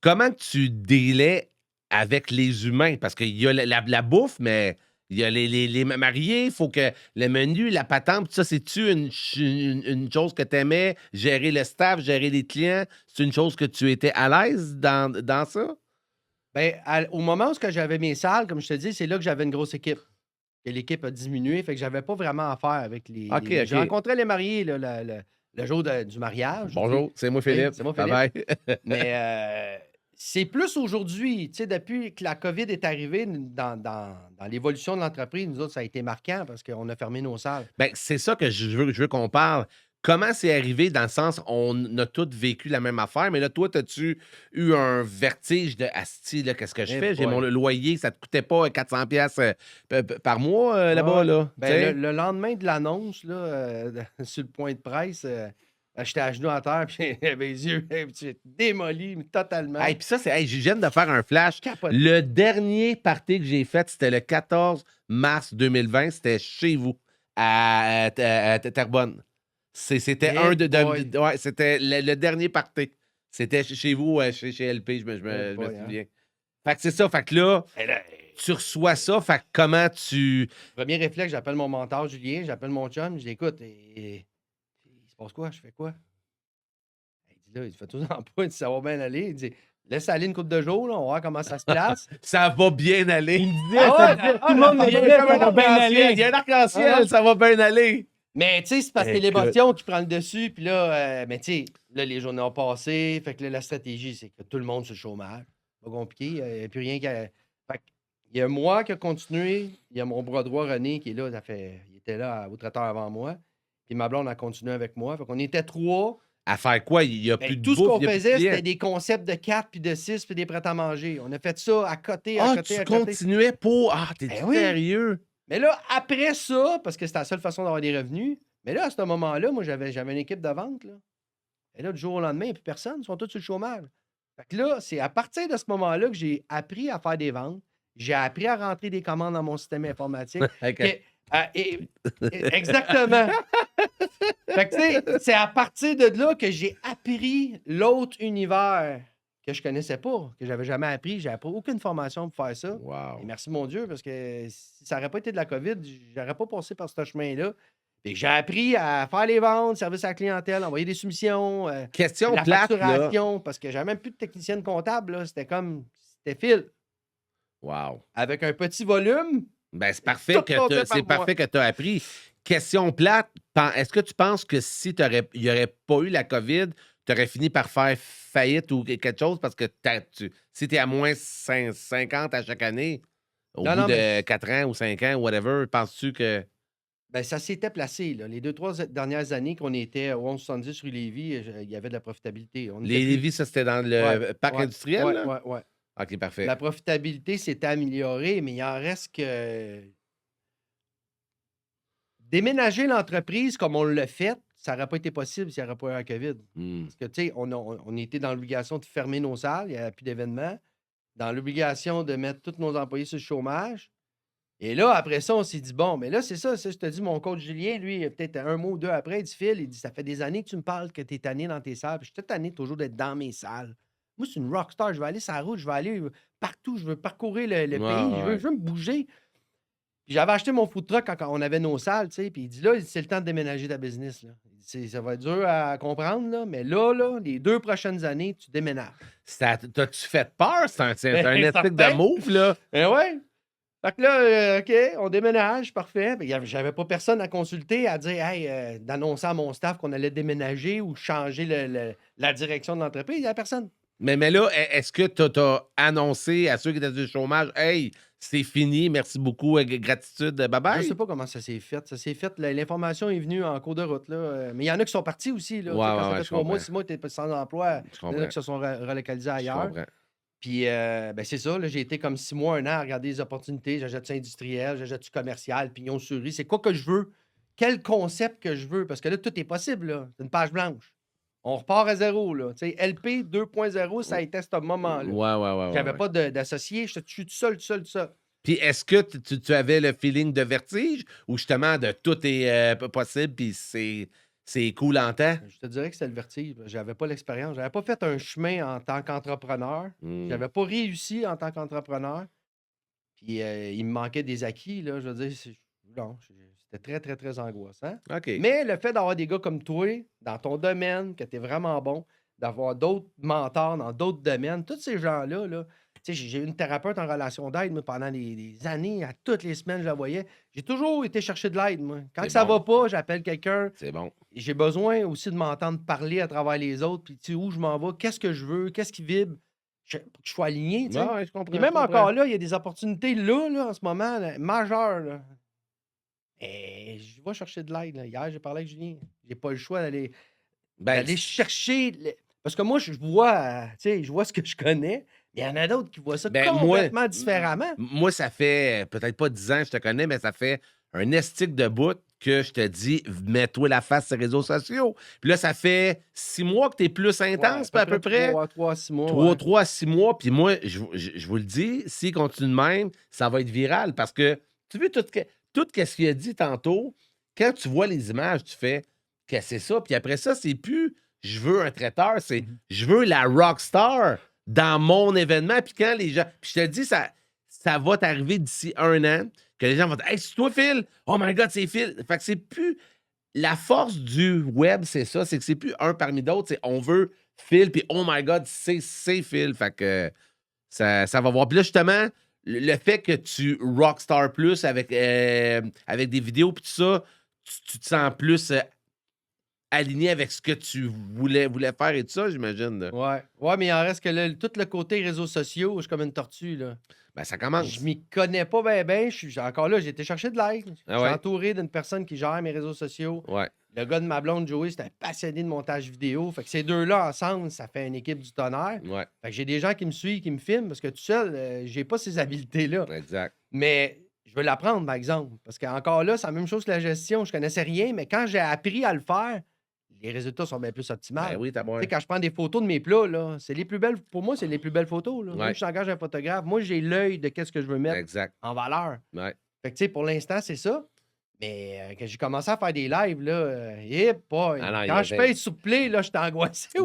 Comment tu délais avec les humains? Parce qu'il y a la bouffe, mais il y a les mariés, il faut que le menu, la patente, tout ça, c'est-tu une chose que tu aimais? Gérer le staff, gérer les clients? C'est une chose que tu étais à l'aise dans ça? Ben, au moment où j'avais mes salles, comme je te dis, c'est là que j'avais une grosse équipe. Et l'équipe a diminué, fait que j'avais pas vraiment affaire avec les. OK, J'ai OK. rencontré les mariés là, le jour du mariage. Bonjour, c'est moi Oui, Philippe. c'est moi, Bye bye. Mais c'est plus aujourd'hui, tu sais, depuis que la COVID est arrivée dans l'évolution de l'entreprise, nous autres, ça a été marquant parce qu'on a fermé nos salles. Ben, c'est ça que je veux qu'on parle. Comment c'est arrivé dans le sens, on a tous vécu la même affaire, mais là, toi, as-tu eu un vertige de Asti, là, qu'est-ce que je Eh fais? J'ai boy. mon loyer, ça te coûtait pas 400$ par mois là-bas, Ouais. là? Ben, le lendemain de l'annonce, là, sur le point de presse, J'étais à genoux à terre, puis j'avais les yeux démolis totalement. Hey, puis ça, c'est. Hey, je viens de faire un flash. Capoté. Le dernier party que j'ai fait, c'était le 14 mars 2020. C'était chez vous, à Terrebonne. C'était Hey un boy. ouais, c'était le dernier party. C'était chez vous, chez LP, je me Hey boy, hein. souviens. Fait que c'est ça. Fait que là, Et là, tu reçois ça. Fait que comment tu. premier réflexe, j'appelle mon mentor, Julien, j'appelle mon chum, je dis écoute, il se passe quoi? Je fais quoi? Il dit là, il fait tout en pas, il dit ça va bien aller. Il dit laisse aller une couple de jours, là, on va voir comment ça se place. Ça va bien aller. Il me disait, tout le monde me disait, ça va bien aller. Il y a un arc-en-ciel, ça va bien aller. Mais tu sais, c'est parce que c'est l'émotion qui prend le dessus. Puis là, mais tu sais, là, les journées ont passé. Fait que là, la stratégie, c'est que tout le monde sur le chômage. Pas compliqué. Il n'y a plus rien qu'à. Fait que, il y a moi qui a continué. Il y a mon bras droit, René, qui est là. Il était là au traiteur avant moi. Puis ma blonde a continué avec moi. Fait qu'on était 3. À faire quoi? Il n'y a plus de Tout ce bouffe, qu'on il y a plus de faisait, clients. c'était des concepts de 4 puis de 6 puis des prêts à manger. On a fait ça à côté, à Ah, côté, tu à côté. continuais pour. Ah, t'es Ben oui. sérieux? Mais là, après ça, parce que c'était la seule façon d'avoir des revenus, mais là, à ce moment-là, moi, j'avais une équipe de vente. Là. Et là, du jour au lendemain, il n'y a plus personne. Ils sont tous sur le chômage. Fait que là, c'est à partir de ce moment-là que j'ai appris à faire des ventes. J'ai appris à rentrer des commandes dans mon système informatique. OK. Exactement. Fait que, tu sais, c'est à partir de là que j'ai appris l'autre univers que je connaissais pas, que j'avais jamais appris. J'avais pas aucune formation pour faire ça. Wow. Et merci mon Dieu, parce que si ça n'aurait pas été de la COVID, j'aurais pas passé par ce chemin-là. Et j'ai appris à faire les ventes, service à la clientèle, envoyer des soumissions, Question la plate, là. facturation, parce que j'avais même plus de technicienne comptable. Là. C'était Phil. Wow. Avec un petit volume. Ben, c'est parfait Tout que compté c'est par parfait que tu as appris. Question plate, est-ce que tu penses que si il n'y aurait pas eu la COVID, tu aurais fini par faire faillite ou quelque chose parce que si tu es à moins 50 à chaque année, au bout de 4 ans ou 5 ans, whatever, penses-tu que. Ben, ça s'était placé. Là. Les 2-3 dernières années qu'on était au 1170 rue Lévis, il y avait de la profitabilité. Les Lévis, ça, c'était dans le parc industriel? Là? Oui. OK, parfait. La profitabilité s'est améliorée, mais il en reste que. Déménager l'entreprise comme on l'a fait, ça n'aurait pas été possible s'il n'y aurait pas eu la COVID. Parce que, tu sais, on était dans l'obligation de fermer nos salles, il n'y avait plus d'événements, dans l'obligation de mettre tous nos employés sur le chômage. Et là, après ça, on s'est dit, bon, mais là, c'est ça, je te dis, mon coach Julien, lui, peut-être un mot ou deux après, il dit, Phil, il dit, ça fait des années que tu me parles que tu es tanné dans tes salles. Puis je suis tanné toujours d'être dans mes salles. Moi, c'est une rockstar, je vais aller sur la route, je vais aller partout, je veux parcourir le pays, je veux me bouger. Puis j'avais acheté mon food truck quand on avait nos salles, tu sais, puis il dit, là, c'est le temps de déménager ta business, là. Il dit, ça va être dur à comprendre, là, mais là, les 2 prochaines années, tu déménages. T'as-tu fait peur? C'est un éthique de move, là. Ben ouais. Fait que là, OK, on déménage, parfait. J'avais pas personne à consulter, à dire, hey, d'annoncer à mon staff qu'on allait déménager ou changer la direction de l'entreprise. Il n'y avait personne. Mais là, est-ce que tu as annoncé à ceux qui étaient du chômage, hey, c'est fini, merci beaucoup, gratitude, bye-bye? Je sais pas comment ça s'est fait. Ça s'est fait, l'information est venue en cours de route, là. Mais il y en a qui sont partis aussi, là. Quand ça fait 3 mois, 6 mois, tu étais sans emploi. Il y en a qui se sont relocalisés ailleurs. Puis, ben c'est ça, là, j'ai été comme 6 mois, 1 an à regarder les opportunités. J'achète-tu industriel, j'achète-tu commercial, pignon sur rue. C'est quoi que je veux? Quel concept que je veux? Parce que là, tout est possible, là. C'est une page blanche. On repart à zéro, là. Tu sais, LP 2.0, ça a été à ce moment-là. Ouais. J'avais pas d'associé, je suis tout seul. Puis est-ce que tu avais le feeling de vertige ou justement de tout est possible puis c'est cool en temps? Je te dirais que c'était le vertige. J'avais pas l'expérience. J'avais pas fait un chemin en tant qu'entrepreneur. J'avais pas réussi en tant qu'entrepreneur. Puis il me manquait des acquis, là. Je veux dire, c'était très, très, très angoissant. OK. Mais le fait d'avoir des gars comme toi, dans ton domaine, que tu es vraiment bon, d'avoir d'autres mentors dans d'autres domaines, tous ces gens-là, là, tu sais, j'ai eu une thérapeute en relation d'aide, moi, pendant des années, à toutes les semaines, je la voyais. J'ai toujours été chercher de l'aide, moi. Quand ça va pas, j'appelle quelqu'un. C'est bon. J'ai besoin aussi de m'entendre parler à travers les autres, puis tu sais, où je m'en vais, qu'est-ce que je veux, qu'est-ce qui vibre, pour que je sois aligné, tu sais. Ouais, je comprends. Puis même encore là, il y a des opportunités là, en ce moment, là, majeures, là. Et je vais chercher de l'aide. Là. Hier, j'ai parlé avec Julien. J'ai pas le choix d'aller chercher. Parce que moi, je vois ce que je connais, mais il y en a d'autres qui voient ça complètement différemment. Moi, ça fait peut-être pas 10 ans que je te connais, mais ça fait un estique de bout que je te dis, mets-toi la face sur les réseaux sociaux. Puis là, ça fait 6 mois que tu es plus intense, à peu près. 3 à 6 mois. 3 à 6 mois. Puis moi, je vous le dis, s'il continue de même, ça va être viral. Parce que, tu vois, tout ce qu'il a dit tantôt, quand tu vois les images, tu fais que c'est ça. Puis après ça, c'est plus je veux un traiteur, c'est je veux la rockstar dans mon événement. Puis quand les gens. Puis je te dis, ça va t'arriver d'ici 1 an, que les gens vont dire hey, c'est toi, Phil! Oh my God, c'est Phil! Fait que c'est plus. La force du web, c'est ça, c'est que c'est plus un parmi d'autres, c'est on veut Phil, puis oh my God, c'est Phil. Fait que ça va voir. Puis là, justement, le fait que tu rockstar plus avec des vidéos, puis tout ça, tu te sens plus aligné avec ce que tu voulais faire et tout ça, j'imagine. Là. Ouais, mais il en reste que là, tout le côté réseaux sociaux, je suis comme une tortue, là. Ben, ça commence. Je m'y connais pas bien. Encore là, j'ai été chercher de l'aide. Je suis entouré d'une personne qui gère mes réseaux sociaux. Ouais. Le gars de ma blonde, Joey, c'est un passionné de montage vidéo. Fait que ces deux-là, ensemble, ça fait une équipe du tonnerre. Ouais. Fait que j'ai des gens qui me suivent, qui me filment, parce que tout seul, j'ai pas ces habiletés-là. Exact. Mais je veux l'apprendre, par exemple. Parce qu'encore là, c'est la même chose que la gestion. Je connaissais rien, mais quand j'ai appris à le faire, les résultats sont bien plus optimaux. Ben oui, t'as bon. Tu sais, quand je prends des photos de mes plats, là, c'est les plus belles. Pour moi, c'est les plus belles photos. Là. Ouais. Moi, je t'engage un photographe. Moi, j'ai l'œil de qu'est-ce que je veux mettre en valeur. Ouais. Fait que, tu sais, pour l'instant, c'est ça. Mais quand j'ai commencé à faire des lives, là, quand je paye souplé, là, je suis angoissé. Ça,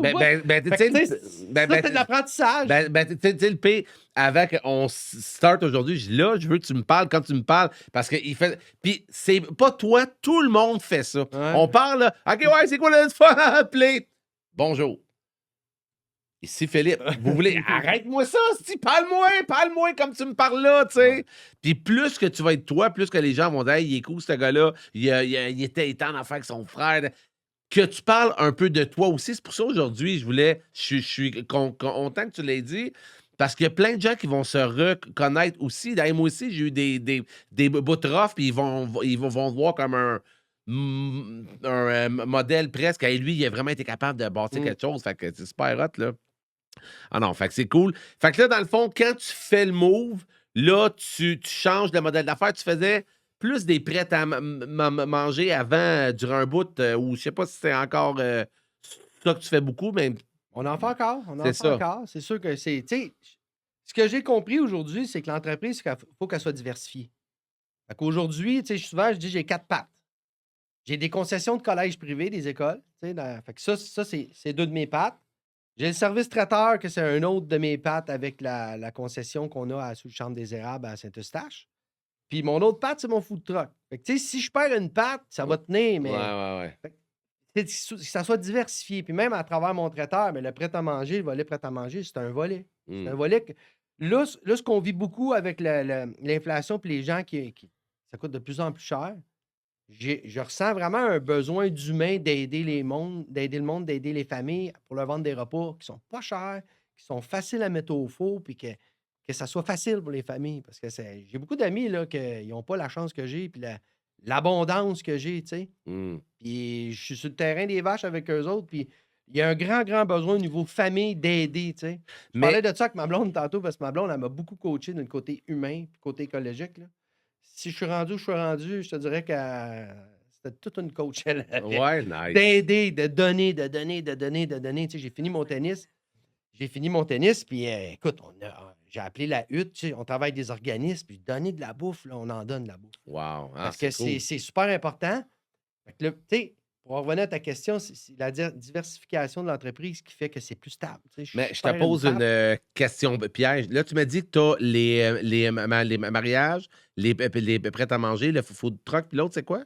c'est de l'apprentissage. Tu sais, le P, avant qu'on start aujourd'hui, je veux que tu me parles quand tu me parles. Parce que il fait. Puis c'est pas toi, tout le monde fait ça. Ouais. On parle, là. OK, ouais, c'est quoi le fun? Play. Bonjour. Ici, Philippe, vous voulez. Arrête-moi ça, parle-moi comme tu me parles là, tu sais. Puis plus que tu vas être toi, plus que les gens vont dire, hey, il est cool, ce gars-là, il était en affaire avec son frère. Que tu parles un peu de toi aussi. C'est pour ça aujourd'hui, je suis content que tu l'aies dit. Parce qu'il y a plein de gens qui vont se reconnaître aussi. D'ailleurs, moi aussi, j'ai eu des bouts de rough, puis ils vont voir comme un modèle presque. Et lui, il a vraiment été capable de bâtir quelque chose. Fait que c'est super hot, là. Ah non, fait que c'est cool. Fait que là, dans le fond, quand tu fais le move, là, tu changes de modèle d'affaires. Tu faisais plus des prêts à manger avant, durant un bout, ou je sais pas si c'est encore ça que tu fais beaucoup, mais... On en fait encore. C'est sûr que c'est... Tu sais, ce que j'ai compris aujourd'hui, c'est que l'entreprise, il faut qu'elle soit diversifiée. Fait qu'aujourd'hui, tu sais, souvent, je dis j'ai 4 pattes. J'ai des concessions de collèges privés, des écoles. Fait que ça c'est 2 de mes pattes. J'ai le service traiteur, que c'est un autre de mes pattes avec la concession qu'on a à sous le Champ des Érables à Saint-Eustache. Puis mon autre patte, c'est mon food truck. Fait que, tu sais, si je perds une patte, ça va tenir, mais. Ouais. Que ça soit diversifié. Puis même à travers mon traiteur, mais le prêt-à-manger, le volet prêt-à-manger, c'est un volet. C'est un volet que. Là, ce qu'on vit beaucoup avec l'inflation puis les gens ça coûte de plus en plus cher. Je ressens vraiment un besoin d'humain d'aider le monde, d'aider les familles pour leur vendre des repas qui sont pas chers, qui sont faciles à mettre au four, puis que ça soit facile pour les familles. Parce que j'ai beaucoup d'amis là, qui n'ont pas la chance que j'ai, puis l'abondance que j'ai, tu sais. Puis je suis sur le terrain des vaches avec eux autres, puis il y a un grand, grand besoin au niveau famille d'aider, tu sais. Je parlais de ça avec ma blonde tantôt, parce que ma blonde, elle m'a beaucoup coaché dans le côté humain, puis côté écologique, là. Si je suis rendu où je suis rendu, je te dirais que c'était toute une coach. Ouais, nice. D'aider, de donner. Tu sais, j'ai fini mon tennis, puis écoute, j'ai appelé la hutte, tu sais, on travaille des organismes, puis donner de la bouffe, là, on en donne de la bouffe. Wow. Parce que c'est super important. Fait que là, tu sais, pour revenir à ta question, c'est la diversification de l'entreprise qui fait que c'est plus stable. Mais je te pose une question piège. Là, tu m'as dit que tu as les mariages, les prêts-à-manger, le food truck, puis l'autre, c'est quoi?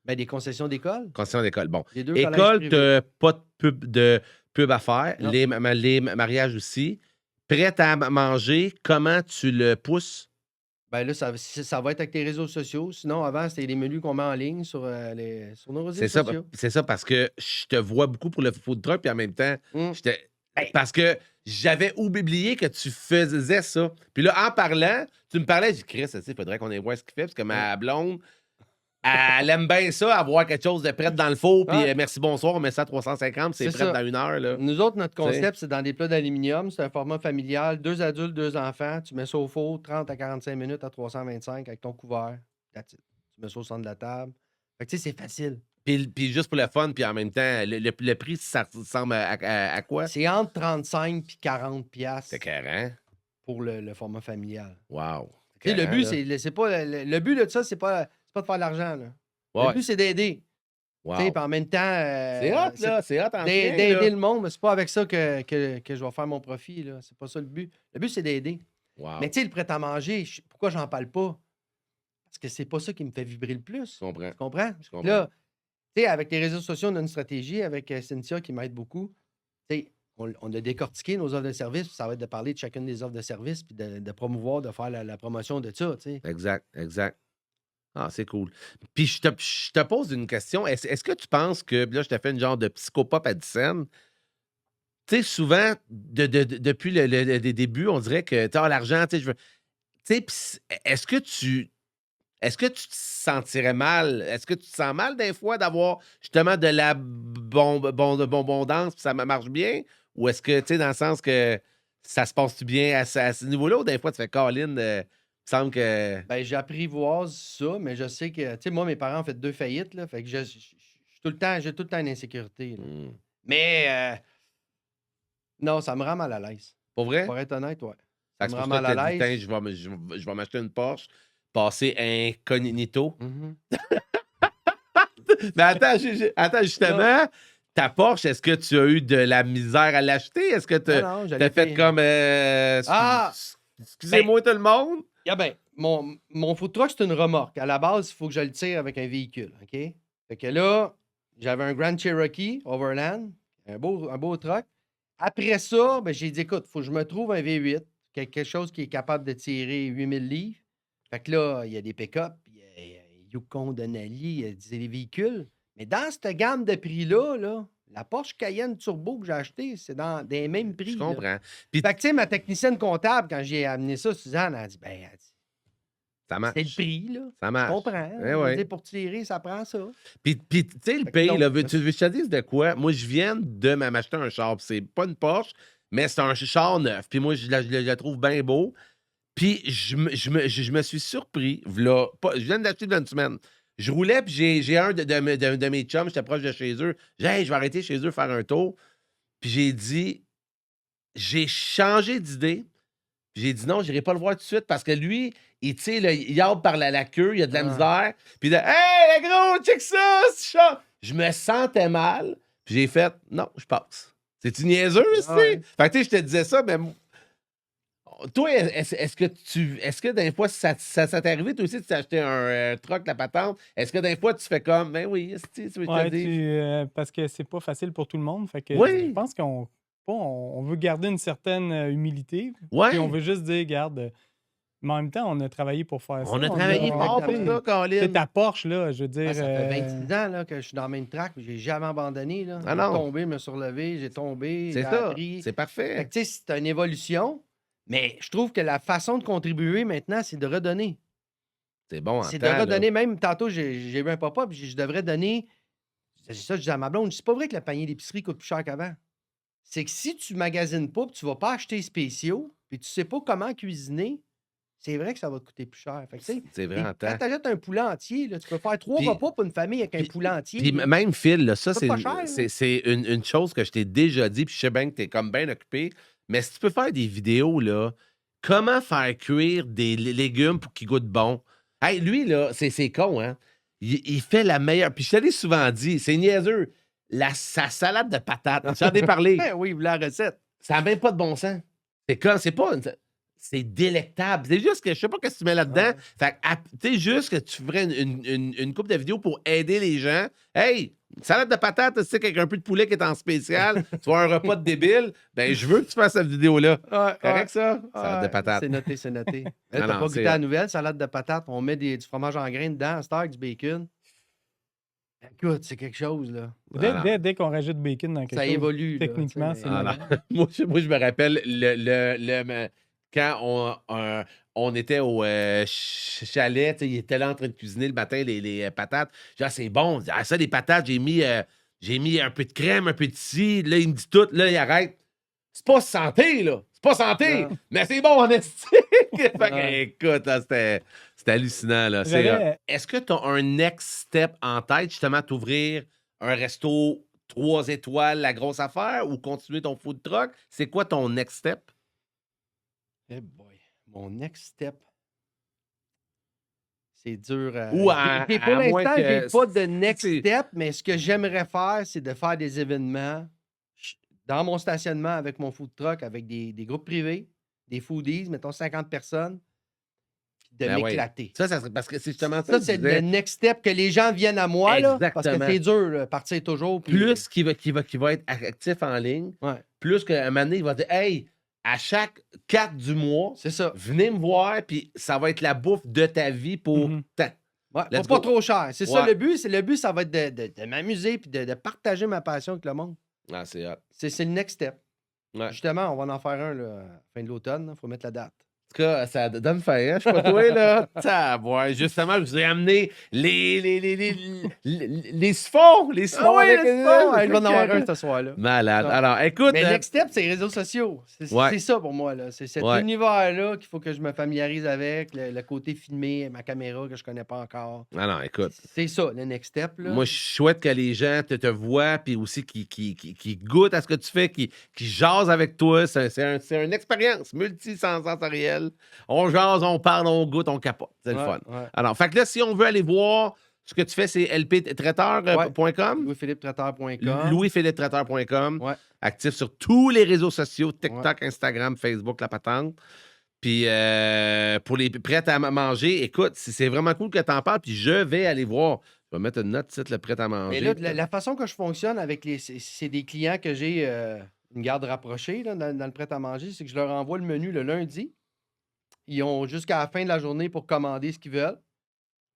Ben, des concessions d'école. Concessions d'école. Bon. École, tu n'as pas de pub à faire. Les mariages aussi. Prêt à manger, comment tu le pousses? Ben là, ça va être avec tes réseaux sociaux. Sinon, avant, c'était les menus qu'on met en ligne sur nos réseaux sociaux. C'est ça, parce que je te vois beaucoup pour le food truck, puis en même temps, parce que j'avais oublié que tu faisais ça. Puis là, en parlant, tu me parlais, j'ai dit, Chris, il faudrait qu'on aille voir ce qu'il fait, parce que ma blonde, elle aime bien ça, avoir quelque chose de prêt dans le four, puis merci, bonsoir, on met ça à 350, puis c'est prêt dans 1 heure. Là. Nous autres, notre concept, c'est dans des plats d'aluminium, c'est un format familial, 2 adultes, 2 enfants, tu mets ça au four, 30 à 45 minutes à 325 avec ton couvert. Tu mets ça au centre de la table, Fait que tu sais, c'est facile. Puis juste pour le fun, puis en même temps, le prix, ça ressemble à quoi? C'est entre 35 et 40 piastres C'est carré. pour le format familial. Wow. Tu sais, le Écœurant, but, là. c'est pas... Le but de ça, c'est pas de faire de l'argent, là. Ouais. Le but, c'est d'aider. Wow. Tu sais, puis en même temps... C'est hot, là. C'est hot en chien, d'aider là. le monde, mais c'est pas avec ça que je vais faire mon profit, là. C'est pas ça le but. Le but, c'est d'aider. Wow. Mais tu sais, le prêt-à-manger, pourquoi j'en parle pas? Parce que c'est pas ça qui me fait vibrer le plus. Je comprends. Tu comprends? Je comprends. Là, tu sais, avec les réseaux sociaux, on a une stratégie avec Cynthia qui m'aide beaucoup. Tu sais, on a décortiqué nos offres de service, puis ça va être de parler de chacune des offres de service, puis de promouvoir, de faire la promotion de ça, tu sais. Exact, exact. Ah, c'est cool. Puis je te pose une question. Est-ce que tu penses que, là, je te fais une genre de psychopop à scène? Tu sais, souvent, depuis les débuts, on dirait que tu as l'argent, tu sais, je veux. Tu sais, est-ce que tu te sentirais mal? Est-ce que tu te sens mal des fois d'avoir justement de la bonbondance puis ça marche bien? Ou est-ce que, tu sais, dans le sens que ça se passe-tu bien à ce niveau-là? Ou des fois, tu fais Colin, il me semble que. Ben, j'apprivoise ça, mais je sais que, tu sais, moi, mes parents ont fait 2 faillites, là, fait que j'ai tout le temps une insécurité, là. Hmm. Mais, non, ça me rend mal à l'aise. Pas vrai? Pour être honnête, ouais. Fait Ça que me c'est rend pour ça mal que à t'as dit, l'aise. tiens, je vais m'acheter une Porsche, passer incognito. Mhm. Mais attends, justement, ta Porsche, est-ce que tu as eu de la misère à l'acheter? Est-ce que Non, j'allais t'as fait comme. Ah! Excusez-moi tout le monde? Ah ben, mon food truck, c'est une remorque. À la base, il faut que je le tire avec un véhicule, OK? Fait que là, j'avais un Grand Cherokee Overland, un beau truck. Après ça, ben, j'ai dit, écoute, il faut que je me trouve un V8, quelque chose qui est capable de tirer 8000 livres. Fait que là, il y a des pick-up, il y a Yukon, Denali, il y a des véhicules. Mais dans cette gamme de prix-là, là, la Porsche Cayenne Turbo que j'ai acheté, c'est dans des mêmes prix. Je là. comprends. Puis Fait que, tu sais, ma technicienne comptable, quand j'ai amené ça, Suzanne, elle a dit, ben, elle dit, ça c'est marche. le prix, là. Ça Je marche. comprends. Eh Je veux ouais. dire, pour tirer, ça prend ça. Puis tu sais, le Fait que pays, donc, là, tu veux que je te dise de quoi? Moi, je viens de m'acheter un char. Puis c'est pas une Porsche, mais c'est un char neuf. Puis moi, je la trouve bien beau. Puis je me suis surpris. Je viens d'acheter dans une semaine. Je roulais, puis j'ai un de mes chums, j'étais proche de chez eux. J'ai dit, hey, je vais arrêter chez eux faire un tour. Puis j'ai dit, j'ai changé d'idée. Puis j'ai dit non, je n'irai pas le voir tout de suite parce que lui, il yard par la queue, il a de la misère. Puis hey, le gros, check ça, c'est chaud. Je me sentais mal. Puis j'ai fait, non, je passe. C'est-tu niaiseux, Ah ouais. Fait que tu sais, je te disais ça, mais toi, est-ce que des fois, ça t'est arrivé, toi aussi, de t'acheter un truck, la patente? Est-ce que des fois, tu fais comme, ben oui, tu veux que je te Ouais, dise? parce que c'est pas facile pour tout le monde. Fait que Oui. je pense on veut garder une certaine humilité. Ouais. Puis on veut juste dire, regarde, mais en même temps, on a travaillé pour faire ça. On a travaillé fort pour ça, Colin. C'est ta Porsche, là, je veux dire. Ça fait 26 ans là, que je suis dans le même track, j'ai jamais abandonné. Là. Ah J'ai non. tombé, me suis relevé, j'ai tombé, C'est j'ai ça. appris. C'est Fait parfait. que, tu sais, c'est une évolution, mais je trouve que la façon de contribuer maintenant, c'est de redonner. C'est bon en C'est temps, de là. redonner. Même tantôt, j'ai eu un pop-up, je devrais donner. C'est ça, je disais à ma blonde, c'est pas vrai que le panier d'épicerie coûte plus cher qu'avant. C'est que si tu magasines pas, puis tu vas pas acheter spéciaux, puis tu sais pas comment cuisiner, c'est vrai que ça va te coûter plus cher. Fait que, tu sais, C'est vrai en temps. quand tu achètes un poulet entier, là, tu peux faire 3 Puis- repas pour une famille avec un poulet entier. Puis là. même Phil, là, ça, Ça coûte pas cher, là. c'est une chose que je t'ai déjà dit, puis je sais bien que t'es comme bien occupé, mais si tu peux faire des vidéos, là, comment faire cuire des légumes pour qu'ils goûtent bon? Hey, lui, là, c'est con, hein? Il fait la meilleure. Puis je te l'ai souvent dit, c'est niaiseux. Sa salade de patates, j'en ai parlé. Ben oui, la recette. Ça n'a même pas de bon sens. C'est pas c'est délectable. C'est juste que je sais pas ce que tu mets là-dedans. Fait que, tu sais, juste que tu ferais une couple de vidéos pour aider les gens. Hey, salade de patates, tu sais, avec un peu de poulet qui est en spécial, tu vois un repas de débile. Ben, je veux que tu fasses cette vidéo-là. Correct, ça? Salade de patates. C'est noté, c'est noté. Là, Non, t'as non, pas c'est goûté à la nouvelle, salade de patates, on met du fromage en grains dedans, à cette heure, avec du bacon. Écoute, c'est quelque chose, là. Dès qu'on rajoute bacon dans quelque Ça chose, évolue. là, techniquement, tu sais, c'est mais- Ah, non. moi, je me rappelle quand on était au chalet, tu sais, il était là en train de cuisiner le matin les patates. J'ai dit, ah, c'est bon. Ah, ça, les patates, j'ai mis un peu de crème, un peu de ci. Là, il me dit tout. Là, il arrête. C'est pas santé, là. C'est pas santé, Non. mais c'est bon en esthétique. Fait que, Ouais. écoute, là, c'était hallucinant. Là. C'est, J'avais- est-ce que tu as un next step en tête, justement, t'ouvrir un resto 3 étoiles, la grosse affaire, ou continuer ton food truck? C'est quoi ton next step? Eh boy, mon next step. C'est dur. Ou à Pour moins l'instant, que j'ai pas de next c'est- step, mais ce que j'aimerais faire, c'est de faire des événements dans mon stationnement avec mon food truck, avec des groupes privés, des foodies, mettons 50 personnes, puis de Ben ouais. m'éclater. Ça serait parce que c'est justement ça. Ça, que c'est je disais. le next step, que les gens viennent à moi, là, parce que Exactement. c'est dur, là, partir toujours. Puis... Plus qu'il va être actif en ligne, Ouais, plus qu'à un moment donné, il va dire Hey, à chaque 4 du mois, c'est ça. venez me voir, puis ça va être la bouffe de ta vie pour Mhm. tant. Ouais, Let's pas go. trop cher. C'est ça Ouais. le but. Le but, ça va être de m'amuser puis de partager ma passion avec le monde. Ah, c'est hot. C'est le next step. Ouais. Justement, on va en faire un là, à la fin de l'automne. Il faut mettre la date. En tout cas, ça donne faim, hein? Je sais pas toi, là. Tabouin. Justement, je vous ai amené les siphons. Les siphons avec... il va en avoir un ce soir-là. Malade. Ouais. Alors, écoute... Mais next step, c'est les réseaux sociaux. C'est Ouais. c'est ça pour moi. Là. C'est cet Ouais. univers-là qu'il faut que je me familiarise avec, le côté filmé, ma caméra que je connais pas encore. Ah non, écoute. C'est ça, le next step. Là. Moi, je souhaite que les gens te voient, puis aussi qui goûtent à ce que tu fais, qui jasent avec toi. C'est une expérience multisensorielle. On jase, on parle, on goûte, on capote. C'est le Ouais, fun. ouais. Alors, fait que là, si on veut aller voir ce que tu fais, c'est lptraiteur.com. LouisPhilippeTraiteur.com. LouisPhilippeTraiteur.com. Ouais. Actif sur tous les réseaux sociaux, TikTok, Instagram, Facebook, la patente. Puis pour les prêts à manger, écoute, c'est vraiment cool que tu en parles, puis je vais aller voir. Je vais mettre une note titre, le prêt à manger. Mais là, la façon que je fonctionne avec c'est des clients que j'ai une garde rapprochée là, dans le prêt-à-manger, c'est que je leur envoie le menu le lundi. Ils ont jusqu'à la fin de la journée pour commander ce qu'ils veulent.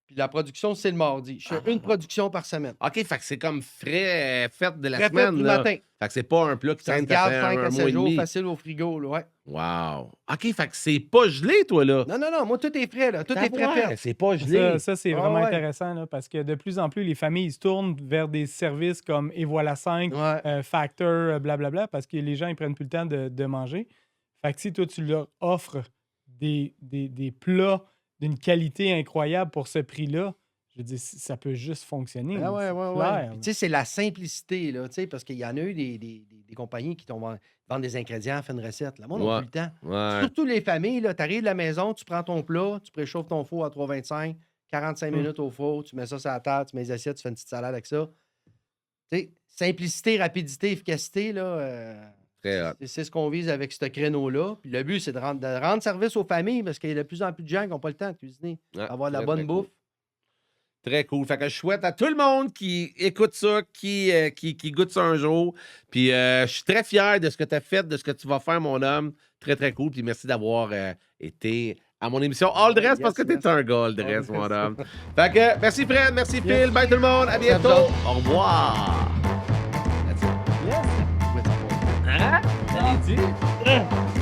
Puis la production, c'est le mardi. Je fais une production par semaine. OK, fait que c'est comme frais fête de la Très fait semaine. du là. matin. Fait que c'est pas un plat qui Ça se traîne garde ça 5 fait à un 7 mois et jours demi. facile au frigo. Là, ouais. Wow. OK, fait que c'est pas gelé, toi, là. Non, moi, tout est frais. Là. Tout est Ouais, prêt. c'est pas gelé. Ça, c'est Ah vraiment ouais. intéressant là, parce que de plus en plus, les familles se tournent vers des services comme Et voilà 5, Ouais. Factor, blablabla, parce que les gens ils prennent plus le temps de manger. Fait que si toi, tu leur offres des plats d'une qualité incroyable pour ce prix-là, je veux dire, ça peut juste fonctionner. Ah ouais, c'est ouais, clair. ouais. Puis, tu sais, c'est la simplicité, là, tu sais, parce qu'il y en a eu des compagnies qui vendent des ingrédients, font une recette. Là, moi, on n'a Ouais. plus le temps. Ouais. Surtout les familles, tu arrives de la maison, tu prends ton plat, tu préchauffes ton four à 325, 45 minutes au four, tu mets ça sur la table, tu mets les assiettes, tu fais une petite salade avec ça. Tu sais, simplicité, rapidité, efficacité, là, Très hot. c'est ce qu'on vise avec ce créneau-là. Puis le but, c'est de rendre service aux familles parce qu'il y a de plus en plus de gens qui n'ont pas le temps de cuisiner, Ouais, d'avoir de la très, bonne très bouffe. cool. Très cool. Fait que je souhaite à tout le monde qui écoute ça, qui goûte ça un jour. Puis je suis très fier de ce que tu as fait, de ce que tu vas faire, mon homme. Très, très cool. Puis merci d'avoir été à mon émission All Dress parce que Yes, t'es un gars All Dress, All mon Dress. homme. Fait que merci Fred, merci Phil. Bye tout le monde. À Merci à vous bientôt. autres. Au revoir. That's it. Yes! Ouais, ça va. Hein? T'allais dire?